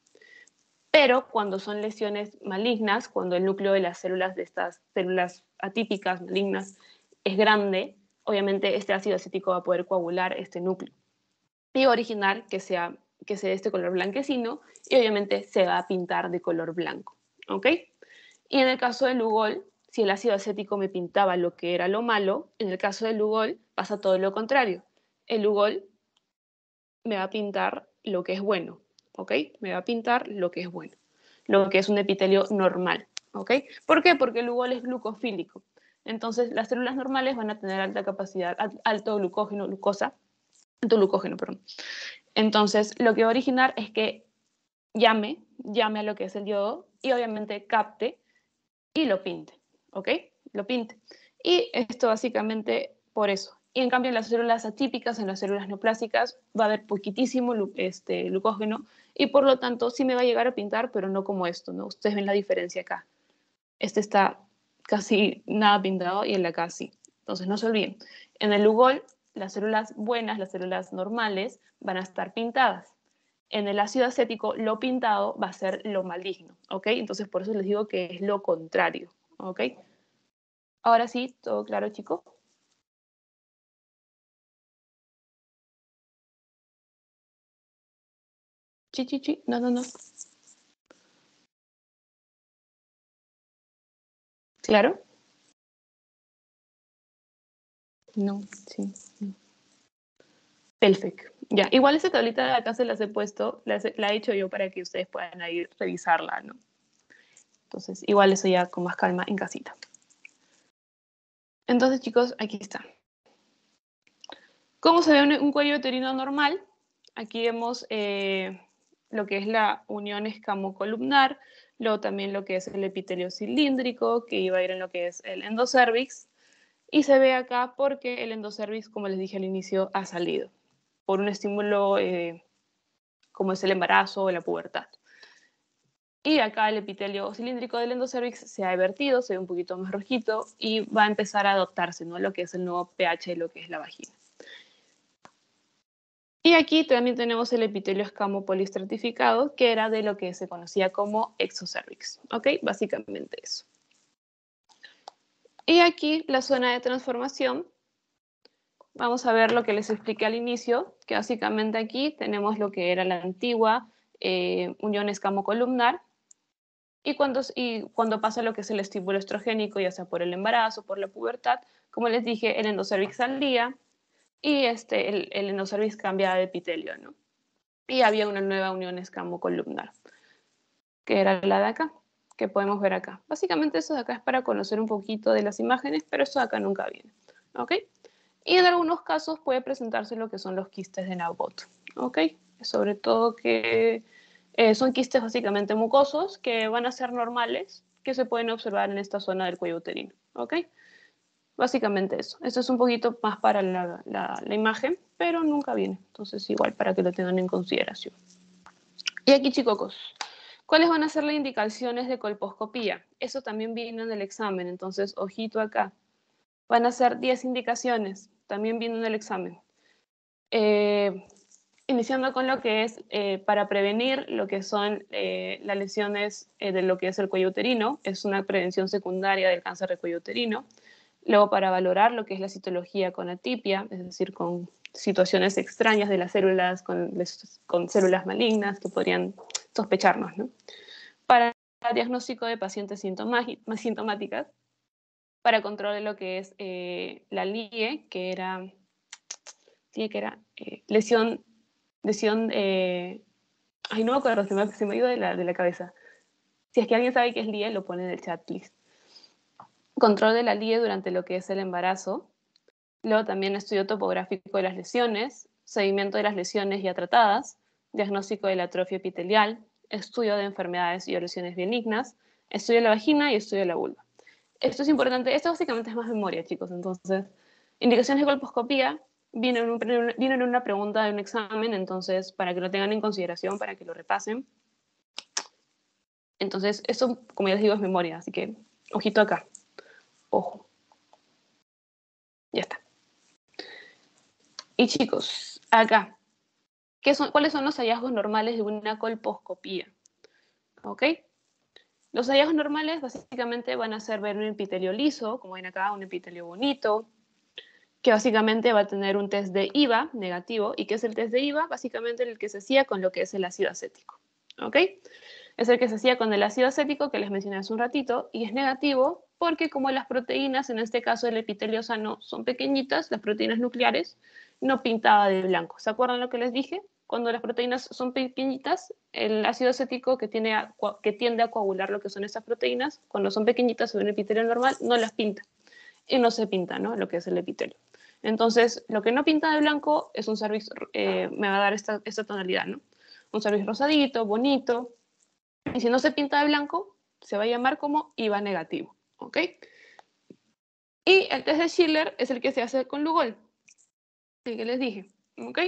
Pero cuando son lesiones malignas, cuando el núcleo de las células, de estas células atípicas, malignas, es grande, obviamente este ácido acético va a poder coagular este núcleo y originar que se dé este color blanquecino y obviamente se va a pintar de color blanco, ¿ok? Y en el caso del Lugol, si el ácido acético me pintaba lo que era lo malo, en el caso del Lugol pasa todo lo contrario. El Lugol me va a pintar lo que es bueno, ¿ok? Me va a pintar lo que es bueno, lo que es un epitelio normal, ¿ok? ¿Por qué? Porque el Lugol es glucofílico. Entonces, las células normales van a tener alta capacidad, alto glucógeno, perdón. Entonces, lo que va a originar es que llame a lo que es el yodo y obviamente capte y lo pinte, ¿ok? Lo pinte. Y esto básicamente por eso. Y en cambio en las células atípicas, en las células neoplásicas, va a haber poquitísimo glucógeno y por lo tanto sí me va a llegar a pintar, pero no como esto, ¿no? Ustedes ven la diferencia acá. Este está casi nada pintado y el de acá sí. Entonces no se olviden. En el Lugol, las células buenas, las células normales, van a estar pintadas. En el ácido acético, lo pintado va a ser lo maligno, ¿ok? Entonces, por eso les digo que es lo contrario, ¿ok? Ahora sí, ¿todo claro, chicos? Chi. No. ¿Claro? No, sí. Perfecto. Ya, igual esa tablita de acá se las he puesto, la he hecho yo para que ustedes puedan ir revisarla, ¿no? Entonces, igual eso ya con más calma en casita. Entonces, chicos, aquí está. ¿Cómo se ve un cuello uterino normal? Aquí vemos lo que es la unión escamocolumnar, luego también lo que es el epitelio cilíndrico, que iba a ir en lo que es el endocervix, y se ve acá porque el endocervix, como les dije al inicio, ha salido por un estímulo como es el embarazo o la pubertad. Y acá el epitelio cilíndrico del endocervix se ha invertido, se ve un poquito más rojito y va a empezar a adaptarse, ¿no? Lo que es el nuevo pH de lo que es la vagina. Y aquí también tenemos el epitelio escamo polistratificado, que era de lo que se conocía como exocervix, ¿ok? Básicamente eso. Y aquí la zona de transformación, vamos a ver lo que les expliqué al inicio, que básicamente aquí tenemos lo que era la antigua unión escamocolumnar, y cuando pasa lo que es el estímulo estrogénico, ya sea por el embarazo, por la pubertad, como les dije, el endocervix salía y el endocervix cambia de epitelio, ¿no? Y había una nueva unión escamocolumnar, que era la de acá, que podemos ver acá. Básicamente eso de acá es para conocer un poquito de las imágenes, pero eso de acá nunca viene, ¿ok? Y en algunos casos puede presentarse lo que son los quistes de Naugot, ¿ok? Sobre todo que son quistes básicamente mucosos que van a ser normales, que se pueden observar en esta zona del cuello uterino, ¿ok? Básicamente eso. Esto es un poquito más para la imagen, pero nunca viene. Entonces igual para que lo tengan en consideración. Y aquí, chicos, ¿Cuáles van a ser las indicaciones de colposcopía? Eso también viene en el examen, entonces, ojito acá. Van a ser 10 indicaciones, también viene en el examen. Iniciando con lo que es para prevenir lo que son las lesiones de lo que es el cuello uterino, es una prevención secundaria del cáncer de cuello uterino. Luego, para valorar lo que es la citología con atipia, es decir, con situaciones extrañas de las células, con células malignas que podrían sospecharnos, ¿no? Para diagnóstico de pacientes sintomáticas, para control de lo que es la LIE, que era lesión, ay, no me acuerdo, se me ha ido de la cabeza. Si es que alguien sabe qué es LIE, lo pone en el chat, please. Control de la LIE durante lo que es el embarazo. Luego también estudio topográfico de las lesiones, seguimiento de las lesiones ya tratadas, diagnóstico de la atrofia epitelial, estudio de enfermedades y lesiones benignas, estudio de la vagina y estudio de la vulva. Esto es importante, esto básicamente es más memoria, chicos. Entonces, indicaciones de colposcopía vienen en una pregunta de un examen, entonces, para que lo tengan en consideración, para que lo repasen. Entonces, esto, como ya les digo, es memoria, así que ojito acá. Ojo. Ya está. Y chicos, acá, ¿cuáles son los hallazgos normales de una colposcopía? ¿Ok? Los hallazgos normales básicamente van a ser ver un epitelio liso, como ven acá, un epitelio bonito, que básicamente va a tener un test de IVA negativo. ¿Y qué es el test de IVA? Básicamente el que se hacía con lo que es el ácido acético. ¿Ok? Es el que se hacía con el ácido acético que les mencioné hace un ratito, y es negativo porque como las proteínas, en este caso el epitelio sano, son pequeñitas, las proteínas nucleares, no pintaba de blanco. ¿Se acuerdan lo que les dije? Cuando las proteínas son pequeñitas, el ácido acético que tiende a coagular lo que son esas proteínas, cuando son pequeñitas sobre un epitelio normal, no las pinta. Y no se pinta, ¿no? Lo que es el epitelio. Entonces, lo que no pinta de blanco es un cervix, me va a dar esta tonalidad, ¿no? Un cervix rosadito, bonito. Y si no se pinta de blanco, se va a llamar como IVA negativo, ¿ok? Y el test de Schiller es el que se hace con Lugol, el que les dije, ¿ok?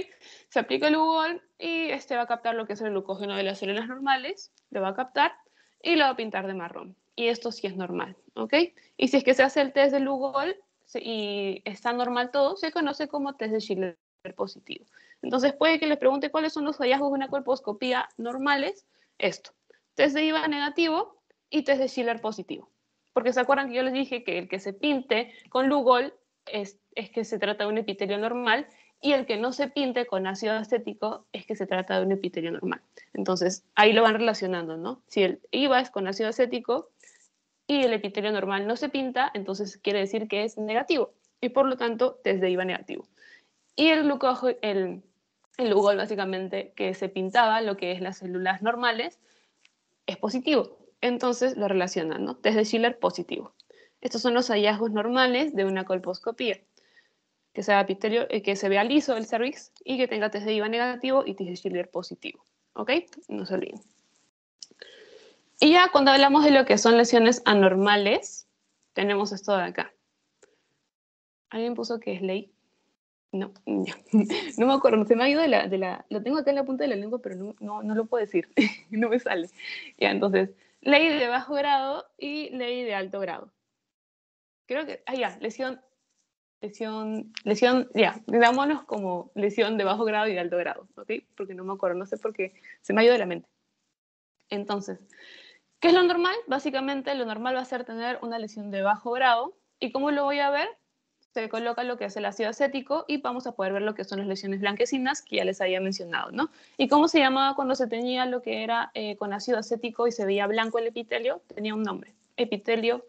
Se aplica el Lugol y este va a captar lo que es el glucógeno de las células normales, lo va a captar y lo va a pintar de marrón. Y esto sí es normal, ¿ok? Y si es que se hace el test de Lugol y está normal todo, se conoce como test de Schiller positivo. Entonces puede que les pregunte cuáles son los hallazgos de una colposcopía normales. Esto, test de IVA negativo y test de Schiller positivo. Porque se acuerdan que yo les dije que el que se pinte con Lugol es que se trata de un epitelio normal, y el que no se pinte con ácido acético es que se trata de un epitelio normal. Entonces, ahí lo van relacionando, ¿no? Si el IVA es con ácido acético y el epitelio normal no se pinta, entonces quiere decir que es negativo, y por lo tanto, test de IVA negativo. Y el Lugol, básicamente, que se pintaba lo que es las células normales, es positivo. Entonces lo relacionan, ¿no? Test de Schiller positivo. Estos son los hallazgos normales de una colposcopía. Que sea epitelio, que se vea liso el cervix y que tenga test de IVA negativo y test de Schiller positivo. ¿Ok? No se olviden. Y ya cuando hablamos de lo que son lesiones anormales, tenemos esto de acá. ¿Alguien puso que es ley? No, ya. No me acuerdo, se me ha ido lo tengo acá en la punta de la lengua, pero no lo puedo decir, no me sale. Ya, entonces, ley de bajo grado y ley de alto grado. Creo que, ya, lesión, ya, digámonos como lesión de bajo grado y de alto grado, ¿ok? Porque no me acuerdo, no sé por qué, se me ha ido de la mente. Entonces, ¿qué es lo normal? Básicamente lo normal va a ser tener una lesión de bajo grado, y ¿cómo lo voy a ver? Se coloca lo que es el ácido acético y vamos a poder ver lo que son las lesiones blanquecinas que ya les había mencionado, ¿no? ¿Y cómo se llamaba cuando se teñía lo que era con ácido acético y se veía blanco el epitelio? Tenía un nombre, epitelio.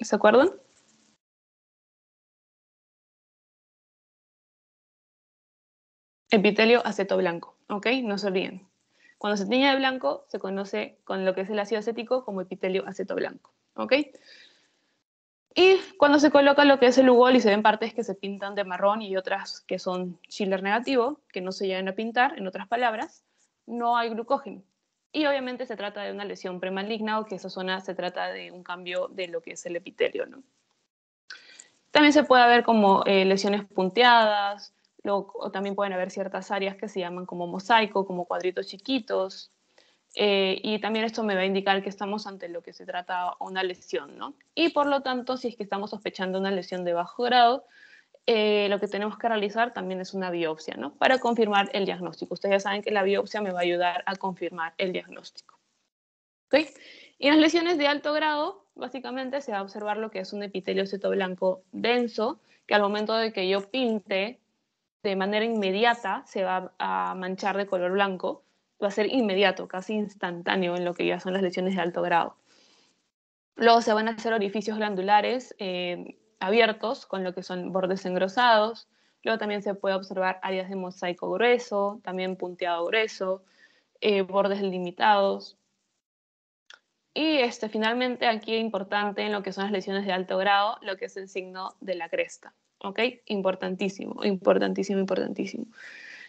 ¿Se acuerdan? Epitelio aceto blanco, ¿ok? No se olviden. Cuando se tiñe de blanco, se conoce con lo que es el ácido acético como epitelio aceto blanco, ¿ok? Y cuando se coloca lo que es el Lugol y se ven partes que se pintan de marrón y otras que son Schiller negativo, que no se llegan a pintar, en otras palabras, no hay glucógeno. Y obviamente se trata de una lesión premaligna, o que esa zona se trata de un cambio de lo que es el epitelio, ¿no? También se puede ver como lesiones punteadas, O también pueden haber ciertas áreas que se llaman como mosaico, como cuadritos chiquitos. Y también esto me va a indicar que estamos ante lo que se trata una lesión, ¿no? Y por lo tanto, si es que estamos sospechando una lesión de bajo grado, lo que tenemos que realizar también es una biopsia, ¿no? Para confirmar el diagnóstico. Ustedes ya saben que la biopsia me va a ayudar a confirmar el diagnóstico. ¿Ok? Y en las lesiones de alto grado, básicamente se va a observar lo que es un epitelio citoblanco denso, que al momento de que yo pinte de manera inmediata se va a manchar de color blanco, va a ser inmediato, casi instantáneo en lo que ya son las lesiones de alto grado. Luego se van a hacer orificios glandulares abiertos con lo que son bordes engrosados. Luego también se puede observar áreas de mosaico grueso, también punteado grueso, bordes limitados. Y finalmente aquí importante en lo que son las lesiones de alto grado, lo que es el signo de la cresta. ¿Ok? Importantísimo, importantísimo, importantísimo.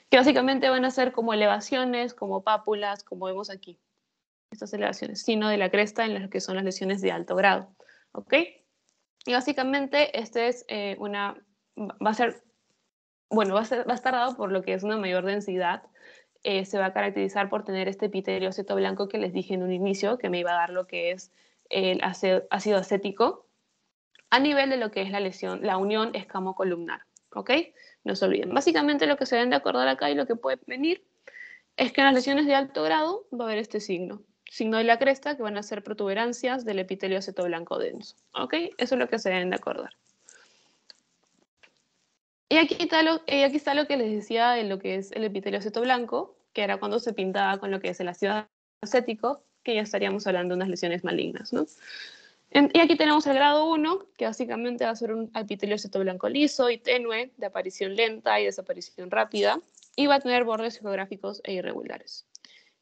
Que básicamente van a ser como elevaciones, como pápulas, como vemos aquí. Estas elevaciones, signo de la cresta en las que son las lesiones de alto grado. ¿Ok? Y básicamente este es va a ser, bueno, va a estar dado por lo que es una mayor densidad. Se va a caracterizar por tener este epitelio blanco que les dije en un inicio, que me iba a dar lo que es el ácido acético, a nivel de lo que es la lesión, la unión escamocolumnar. ¿Ok? No se olviden. Básicamente lo que se deben de acordar acá y lo que puede venir es que en las lesiones de alto grado va a haber este signo. Signo de la cresta, que van a ser protuberancias del epitelio acetoblanco denso. ¿Ok? Eso es lo que se deben de acordar. Y aquí está lo que les decía de lo que es el epitelio acetoblanco, que era cuando se pintaba con lo que es el ácido acético, que ya estaríamos hablando de unas lesiones malignas, ¿no? Y aquí tenemos el grado 1, que básicamente va a ser un epitelio acetoblanco liso y tenue, de aparición lenta y desaparición rápida, y va a tener bordes geográficos e irregulares.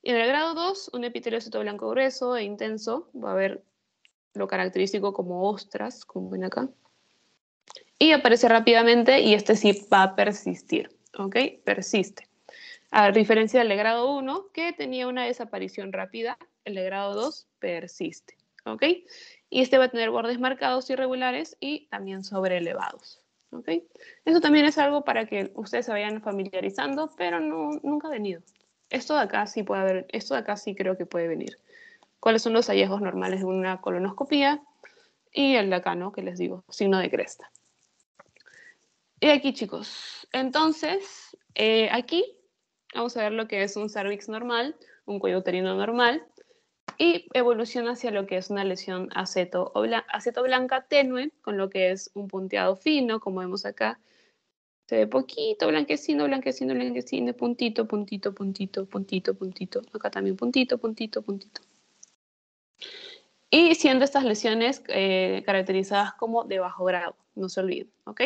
Y en el grado 2, un epitelio citoblanco grueso e intenso, va a haber lo característico como ostras, como ven acá, y aparece rápidamente y sí va a persistir, ¿ok? Persiste. A diferencia del de grado 1, que tenía una desaparición rápida, el de grado 2 persiste, ¿ok? Y va a tener bordes marcados irregulares y también sobreelevados, ¿ok? Eso también es algo para que ustedes se vayan familiarizando, pero nunca ha venido. Esto de acá sí puede haber, esto de acá sí creo que puede venir. ¿Cuáles son los hallazgos normales de una colonoscopía? Y el de acá, ¿no? Que les digo, signo de cresta. Y aquí, chicos, entonces, aquí vamos a ver lo que es un cervix normal, un cuello uterino normal, y evoluciona hacia lo que es una lesión aceto blanca tenue, con lo que es un punteado fino, como vemos acá. Se ve poquito, blanquecino, blanquecino, blanquecino, puntito, puntito, puntito, puntito, puntito. Acá también puntito, puntito, puntito. Y siendo estas lesiones caracterizadas como de bajo grado, no se olviden, ¿ok?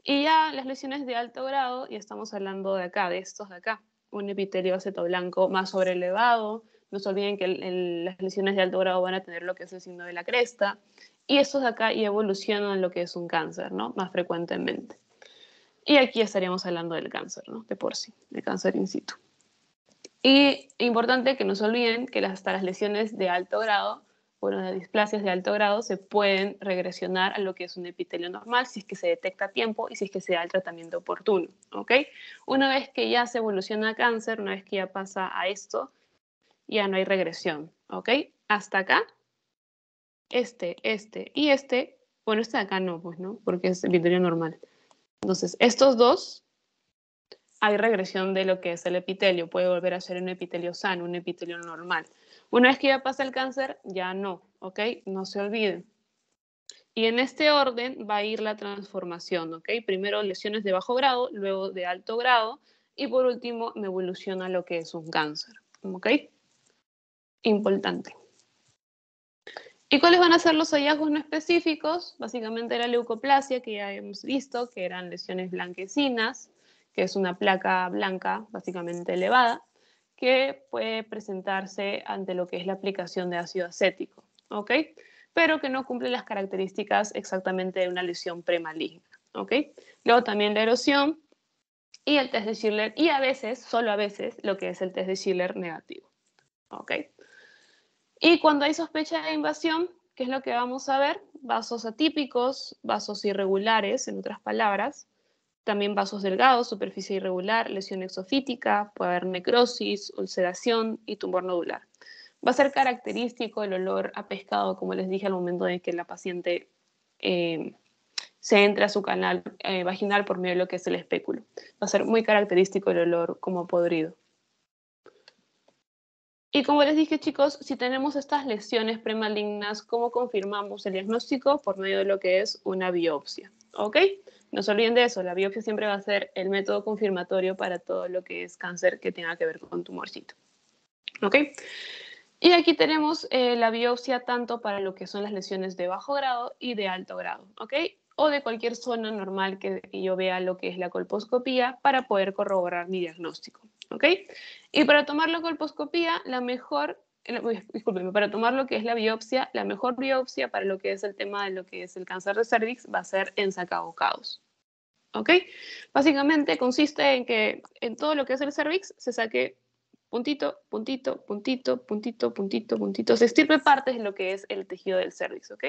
Y ya las lesiones de alto grado, y estamos hablando de acá, de estos de acá, un epitelio acetoblanco más sobrelevado. No se olviden que las lesiones de alto grado van a tener lo que es el signo de la cresta, y estos de acá y evolucionan lo que es un cáncer, ¿no? Más frecuentemente. Y aquí estaríamos hablando del cáncer, ¿no? De por sí, del cáncer in situ. Y importante que no se olviden que hasta las lesiones de alto grado, bueno, las displasias de alto grado se pueden regresionar a lo que es un epitelio normal si es que se detecta a tiempo y si es que se da el tratamiento oportuno, ¿ok? Una vez que ya se evoluciona a cáncer, una vez que ya pasa a esto, ya no hay regresión, ¿ok? Hasta acá, y bueno, de acá no, pues, ¿no? Porque es epitelio normal. Entonces, estos dos, hay regresión de lo que es el epitelio. Puede volver a ser un epitelio sano, un epitelio normal. Una vez que ya pasa el cáncer, ya no, ¿ok? No se olviden. Y en este orden va a ir la transformación, ¿ok? Primero lesiones de bajo grado, luego de alto grado, y por último me evoluciona lo que es un cáncer, ¿ok? Importante. ¿Y cuáles van a ser los hallazgos no específicos? Básicamente la leucoplasia, que ya hemos visto, que eran lesiones blanquecinas, que es una placa blanca básicamente elevada, que puede presentarse ante lo que es la aplicación de ácido acético, ¿ok? Pero que no cumple las características exactamente de una lesión premaligna, ¿ok? Luego también la erosión y el test de Schiller, y a veces, solo a veces, lo que es el test de Schiller negativo, ¿ok? Y cuando hay sospecha de invasión, ¿qué es lo que vamos a ver? Vasos atípicos, vasos irregulares, en otras palabras, también vasos delgados, superficie irregular, lesión exofítica, puede haber necrosis, ulceración y tumor nodular. Va a ser característico el olor a pescado, como les dije al momento de que la paciente se entre a su canal vaginal por medio de lo que es el espéculo. Va a ser muy característico el olor como podrido. Y como les dije, chicos, si tenemos estas lesiones premalignas, ¿cómo confirmamos el diagnóstico? Por medio de lo que es una biopsia, ¿ok? No se olviden de eso, la biopsia siempre va a ser el método confirmatorio para todo lo que es cáncer que tenga que ver con tumorcito, ¿ok? Y aquí tenemos la biopsia tanto para lo que son las lesiones de bajo grado y de alto grado, ¿ok? O de cualquier zona normal que yo vea lo que es la colposcopía para poder corroborar mi diagnóstico, ¿ok? Y para tomar la colposcopía, para tomar lo que es la biopsia, la mejor biopsia para lo que es el tema de lo que es el cáncer de cervix va a ser en sacabocados, ¿ok? Básicamente consiste en que en todo lo que es el cervix se saque puntito, puntito, puntito, puntito, puntito, puntito. Se extirpe partes de lo que es el tejido del cervix, ¿ok?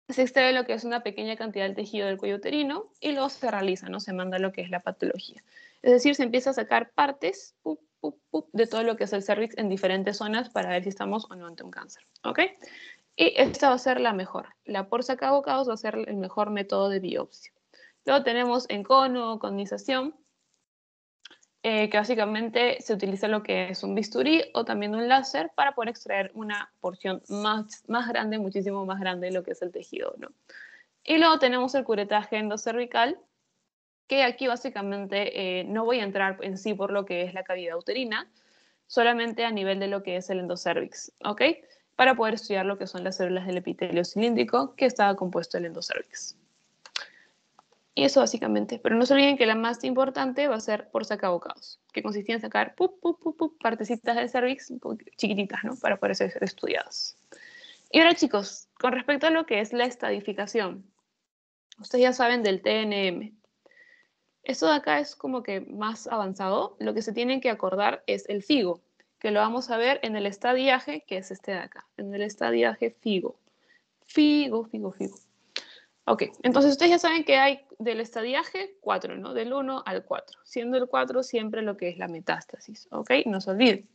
Se extrae lo que es una pequeña cantidad del tejido del cuello uterino y luego se realiza, ¿no? Se manda lo que es la patología. Es decir, se empieza a sacar partes de todo lo que es el cervix en diferentes zonas para ver si estamos o no ante un cáncer, ¿ok? Y esta va a ser la mejor. La por sacabocados va a ser el mejor método de biopsia. Luego tenemos en cono o conización, que básicamente se utiliza lo que es un bisturí o también un láser para poder extraer una porción más grande, muchísimo más grande de lo que es el tejido, ¿no? Y luego tenemos el curetaje endocervical, que aquí básicamente no voy a entrar en sí por lo que es la cavidad uterina, solamente a nivel de lo que es el endocervix, ¿ok? Para poder estudiar lo que son las células del epitelio cilíndrico que estaba compuesto el endocervix. Y eso básicamente. Pero no se olviden que la más importante va a ser por sacabocados, que consistía en sacar partecitas del cervix chiquititas, ¿no? Para poder ser estudiadas. Y ahora, chicos, con respecto a lo que es la estadificación, ustedes ya saben del TNM. Esto de acá es como que más avanzado. Lo que se tienen que acordar es el FIGO, que lo vamos a ver en el estadiaje, que es este de acá. En el estadiaje FIGO. FIGO. Ok, entonces ustedes ya saben que hay del estadiaje 4, ¿no? Del 1 al 4, siendo el 4 siempre lo que es la metástasis, ¿ok? No se olviden.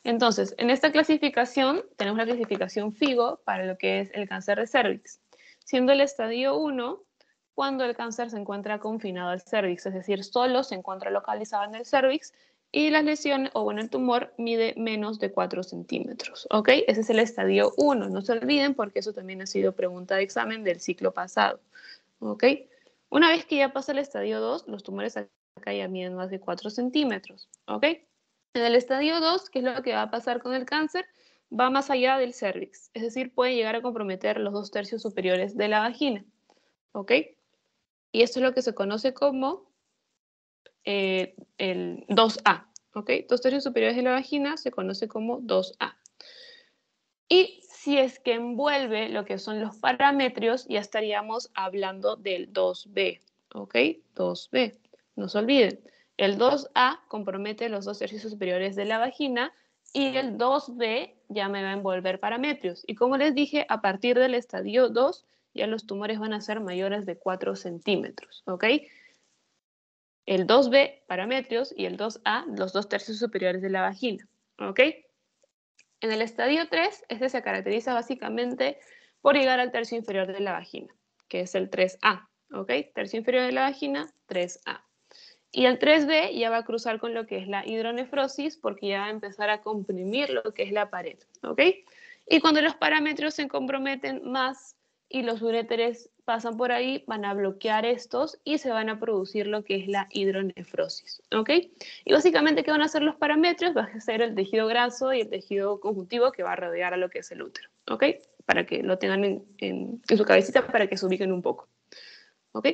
Entonces, en esta clasificación tenemos la clasificación FIGO para lo que es el cáncer de cervix, siendo el estadio 1 cuando el cáncer se encuentra confinado al cervix, es decir, solo se encuentra localizado en el cervix y la lesión, o bueno, el tumor mide menos de 4 centímetros, ¿ok? Ese es el estadio 1, no se olviden porque eso también ha sido pregunta de examen del ciclo pasado, ¿ok? Una vez que ya pasa el estadio 2, los tumores acá ya miden más de 4 centímetros, ¿ok? En el estadio 2, ¿qué es lo que va a pasar con el cáncer? Va más allá del cervix, es decir, puede llegar a comprometer los 2/3 superiores de la vagina, ¿ok? Y esto es lo que se conoce como el 2A, ¿ok? 2/3 superiores de la vagina se conoce como 2A. Y si es que envuelve lo que son los parametrios, ya estaríamos hablando del 2B, ¿ok? 2B, no se olviden. El 2A compromete los 2/3 superiores de la vagina y el 2B ya me va a envolver parametrios. Y como les dije, a partir del estadio 2 ya los tumores van a ser mayores de 4 centímetros, ¿ok? El 2B, parametrios, y el 2A, los 2/3 superiores de la vagina, ¿ok? En el estadio 3, este se caracteriza básicamente por llegar al tercio inferior de la vagina, que es el 3A, ¿ok? Tercio inferior de la vagina, 3A. Y el 3B ya va a cruzar con lo que es la hidronefrosis porque ya va a empezar a comprimir lo que es la pared, ¿ok? Y cuando los parámetros se comprometen más y los uréteres pasan por ahí, van a bloquear estos y se van a producir lo que es la hidronefrosis, ¿ok? Y básicamente, ¿qué van a hacer los parámetros? Va a ser el tejido graso y el tejido conjuntivo que va a rodear a lo que es el útero, ¿ok? Para que lo tengan en su cabecita para que se ubiquen un poco, ¿ok?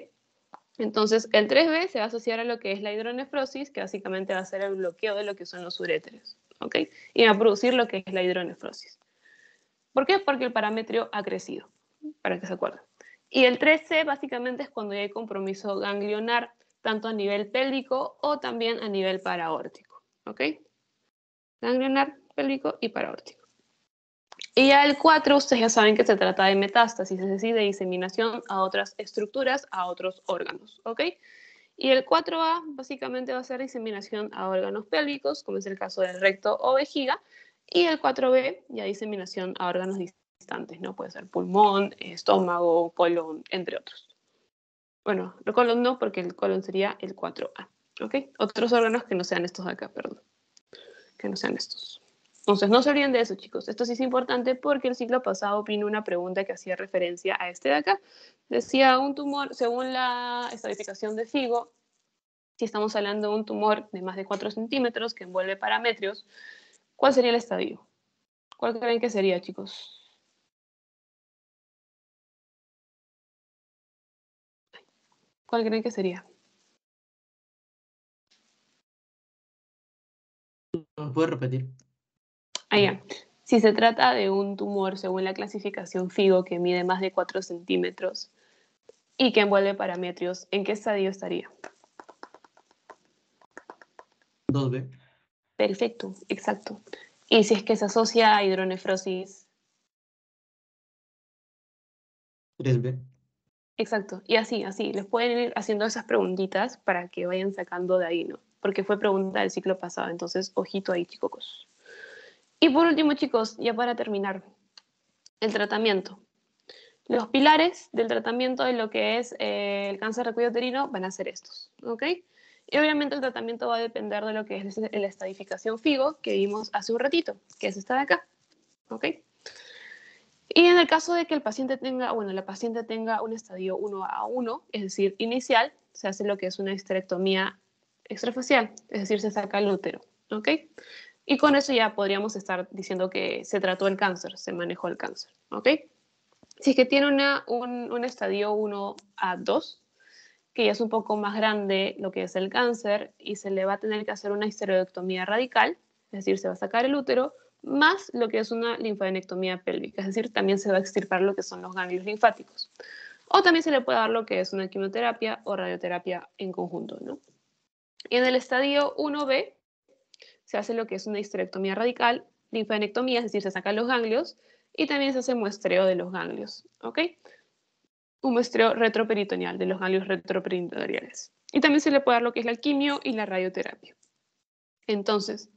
Entonces, el 3B se va a asociar a lo que es la hidronefrosis, que básicamente va a ser el bloqueo de lo que son los uréteres, ¿ok? Y va a producir lo que es la hidronefrosis. ¿Por qué? Porque el parámetro ha crecido, para que se acuerden. Y el 3C básicamente es cuando ya hay compromiso ganglionar, tanto a nivel pélvico o también a nivel paraórtico, ¿ok? Ganglionar, pélvico y paraórtico. Y ya el 4, ustedes ya saben que se trata de metástasis, es decir, de diseminación a otras estructuras, a otros órganos, ¿ok? Y el 4A básicamente va a ser diseminación a órganos pélvicos, como es el caso del recto o vejiga, y el 4B ya diseminación a órganos distantes, ¿no? Puede ser pulmón, estómago, colon, entre otros. Bueno, el colon no, porque el colon sería el 4A, ¿ok? Otros órganos que no sean estos de acá, perdón, que no sean estos. Entonces, no se olviden de eso, chicos. Esto sí es importante porque el ciclo pasado vino una pregunta que hacía referencia a este de acá. Decía, un tumor, según la estadificación de FIGO, si estamos hablando de un tumor de más de 4 centímetros que envuelve parametrios, ¿cuál sería el estadio? ¿Cuál creen que sería, chicos? ¿Cuál creen que sería? ¿Me puedes repetir? Allá. Si se trata de un tumor según la clasificación FIGO que mide más de 4 centímetros y que envuelve parametrios, ¿en qué estadio estaría? 2B. Perfecto, exacto. Y si es que se asocia a hidronefrosis, 3B. exacto. Y así, les pueden ir haciendo esas preguntitas para que vayan sacando de ahí, ¿no? Porque fue pregunta del ciclo pasado, entonces ojito ahí, chicos. Y por último, chicos, ya para terminar, el tratamiento. Los pilares del tratamiento de lo que es el cáncer de cuello uterino van a ser estos, ¿ok? Y obviamente el tratamiento va a depender de lo que es la estadificación FIGO que vimos hace un ratito, que es esta de acá, ¿ok? Y en el caso de que el paciente tenga, bueno, la paciente tenga un estadio 1A1, es decir, inicial, se hace lo que es una histerectomía extrafacial, es decir, se saca el útero, ¿ok? Y con eso ya podríamos estar diciendo que se trató el cáncer, se manejó el cáncer, ¿ok? Si es que tiene un estadio 1A2, que ya es un poco más grande lo que es el cáncer, y se le va a tener que hacer una histerectomía radical, es decir, se va a sacar el útero, más lo que es una linfadenectomía pélvica, es decir, también se va a extirpar lo que son los ganglios linfáticos. O también se le puede dar lo que es una quimioterapia o radioterapia en conjunto, ¿no? Y en el estadio 1B se hace lo que es una histerectomía radical, linfadenectomía, es decir, se sacan los ganglios, y también se hace muestreo de los ganglios, ¿ok? Un muestreo retroperitoneal de los ganglios retroperitoneales. Y también se le puede dar lo que es la quimio y la radioterapia. Entonces,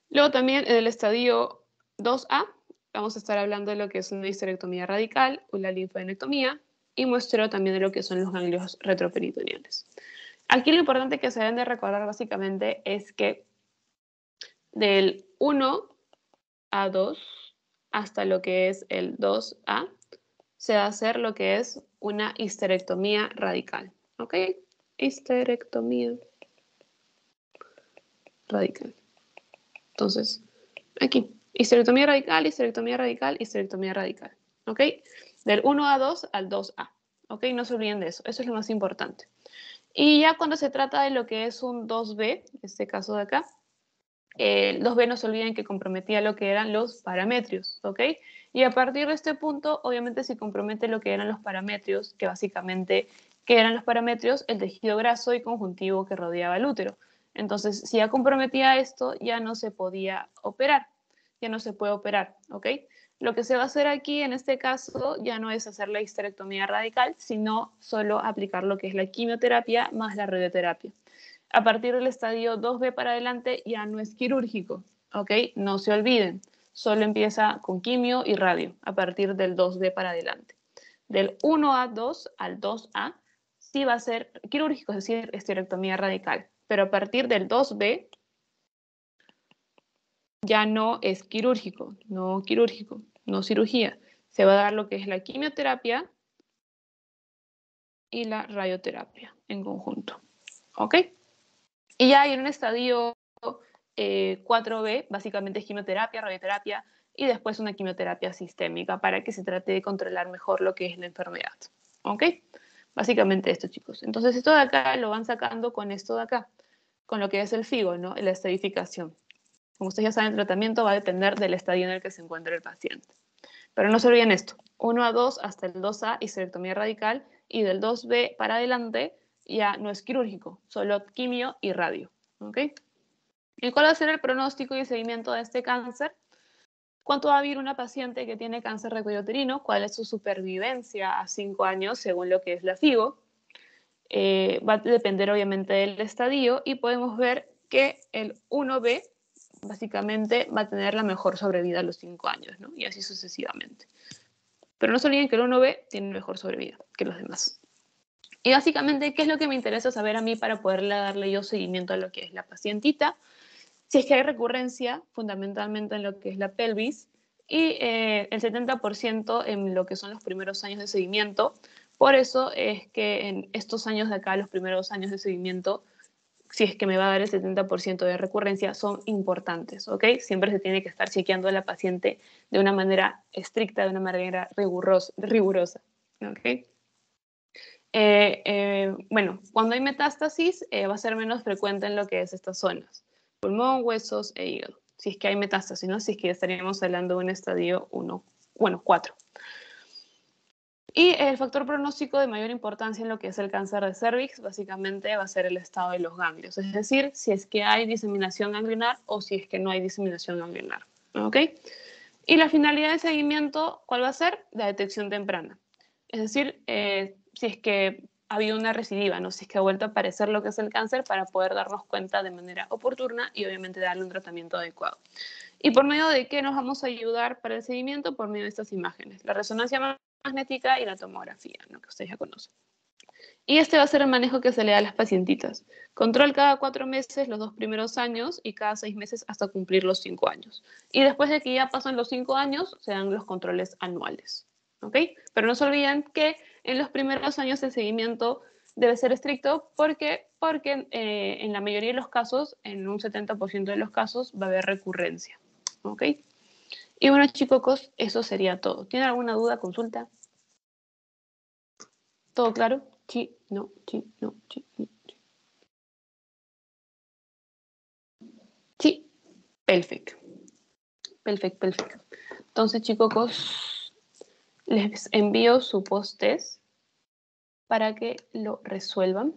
luego también en el estadio 2A vamos a estar hablando de lo que es una histerectomía radical o la linfadenectomía y muestreo también de lo que son los ganglios retroperitoneales. Aquí lo importante que se deben de recordar básicamente es que del 1 a 2 hasta lo que es el 2A se va a hacer lo que es una histerectomía radical. ¿Ok? Histerectomía radical. Entonces, aquí, histerectomía radical, histerectomía radical, histerectomía radical. ¿Ok? Del 1A2 al 2A. ¿Ok? No se olviden de eso. Eso es lo más importante. Y ya cuando se trata de lo que es un 2B, este caso de acá, los B no se olviden que comprometía lo que eran los parametrios, ¿ok? Y a partir de este punto, obviamente se compromete lo que eran los parametrios, que básicamente, ¿qué eran los parametrios? El tejido graso y conjuntivo que rodeaba el útero. Entonces, si ya comprometía esto, ya no se podía operar, ya no se puede operar, ¿ok? Lo que se va a hacer aquí, en este caso, ya no es hacer la histerectomía radical, sino solo aplicar lo que es la quimioterapia más la radioterapia. A partir del estadio 2B para adelante ya no es quirúrgico, ¿ok? No se olviden, solo empieza con quimio y radio a partir del 2B para adelante. Del 1A2 al 2A sí va a ser quirúrgico, es decir, esterectomía radical, pero a partir del 2B ya no es quirúrgico, no cirugía. Se va a dar lo que es la quimioterapia y la radioterapia en conjunto, ¿ok? Y ya en un estadio 4B, básicamente es quimioterapia, radioterapia y después una quimioterapia sistémica para que se trate de controlar mejor lo que es la enfermedad. ¿Ok? Básicamente esto, chicos. Entonces esto de acá lo van sacando con esto de acá, con lo que es el FIGO, ¿no? La estadificación. Como ustedes ya saben, el tratamiento va a depender del estadio en el que se encuentre el paciente. Pero no se olviden esto, 1A2 hasta el 2A, histerectomía radical, y del 2B para adelante ya no es quirúrgico, solo quimio y radio. ¿Ok? ¿Y cuál va a ser el pronóstico y el seguimiento de este cáncer? ¿Cuánto va a vivir una paciente que tiene cáncer de cuello uterino? ¿Cuál es su supervivencia a 5 años según lo que es la FIGO? Va a depender obviamente del estadio y podemos ver que el 1B básicamente va a tener la mejor sobrevida a los 5 años, ¿no? Y así sucesivamente. Pero no se olviden que el 1B tiene mejor sobrevida que los demás. Y básicamente, ¿qué es lo que me interesa saber a mí para poderle darle yo seguimiento a lo que es la pacientita? Si es que hay recurrencia, fundamentalmente en lo que es la pelvis, y el 70% en lo que son los primeros años de seguimiento. Por eso es que en estos años de acá, los primeros años de seguimiento, si es que me va a dar el 70% de recurrencia, son importantes, ¿ok? Siempre se tiene que estar chequeando a la paciente de una manera estricta, de una manera rigurosa, ¿ok? Bueno, cuando hay metástasis va a ser menos frecuente en lo que es estas zonas, pulmón, huesos e hígado. Si es que hay metástasis, ¿no? Si es que estaríamos hablando de un estadio 1, bueno, 4. Y el factor pronóstico de mayor importancia en lo que es el cáncer de cervix, básicamente va a ser el estado de los ganglios, es decir, si es que hay diseminación ganglionar o si es que no hay diseminación ganglionar, ¿ok? Y la finalidad de seguimiento, ¿cuál va a ser? La detección temprana. Es decir, si es que ha habido una recidiva, ¿no? Si es que ha vuelto a aparecer lo que es el cáncer para poder darnos cuenta de manera oportuna y obviamente darle un tratamiento adecuado. ¿Y por medio de qué nos vamos a ayudar para el seguimiento? Por medio de estas imágenes, la resonancia magnética y la tomografía, ¿no? Que ustedes ya conocen. Y este va a ser el manejo que se le da a las pacientitas. Control cada 4 meses los 2 primeros años y cada 6 meses hasta cumplir los 5 años. Y después de que ya pasan los 5 años, se dan los controles anuales. ¿Ok? Pero no se olviden que en los primeros años el seguimiento debe ser estricto porque en la mayoría de los casos, en un 70% de los casos, va a haber recurrencia. ¿Ok? Y bueno, chicos, eso sería todo. ¿Tienen alguna duda, consulta? ¿Todo claro? Sí, no, sí, no, sí, no. Sí, perfecto. Perfecto. Entonces, chicos, les envío su post-test para que lo resuelvan.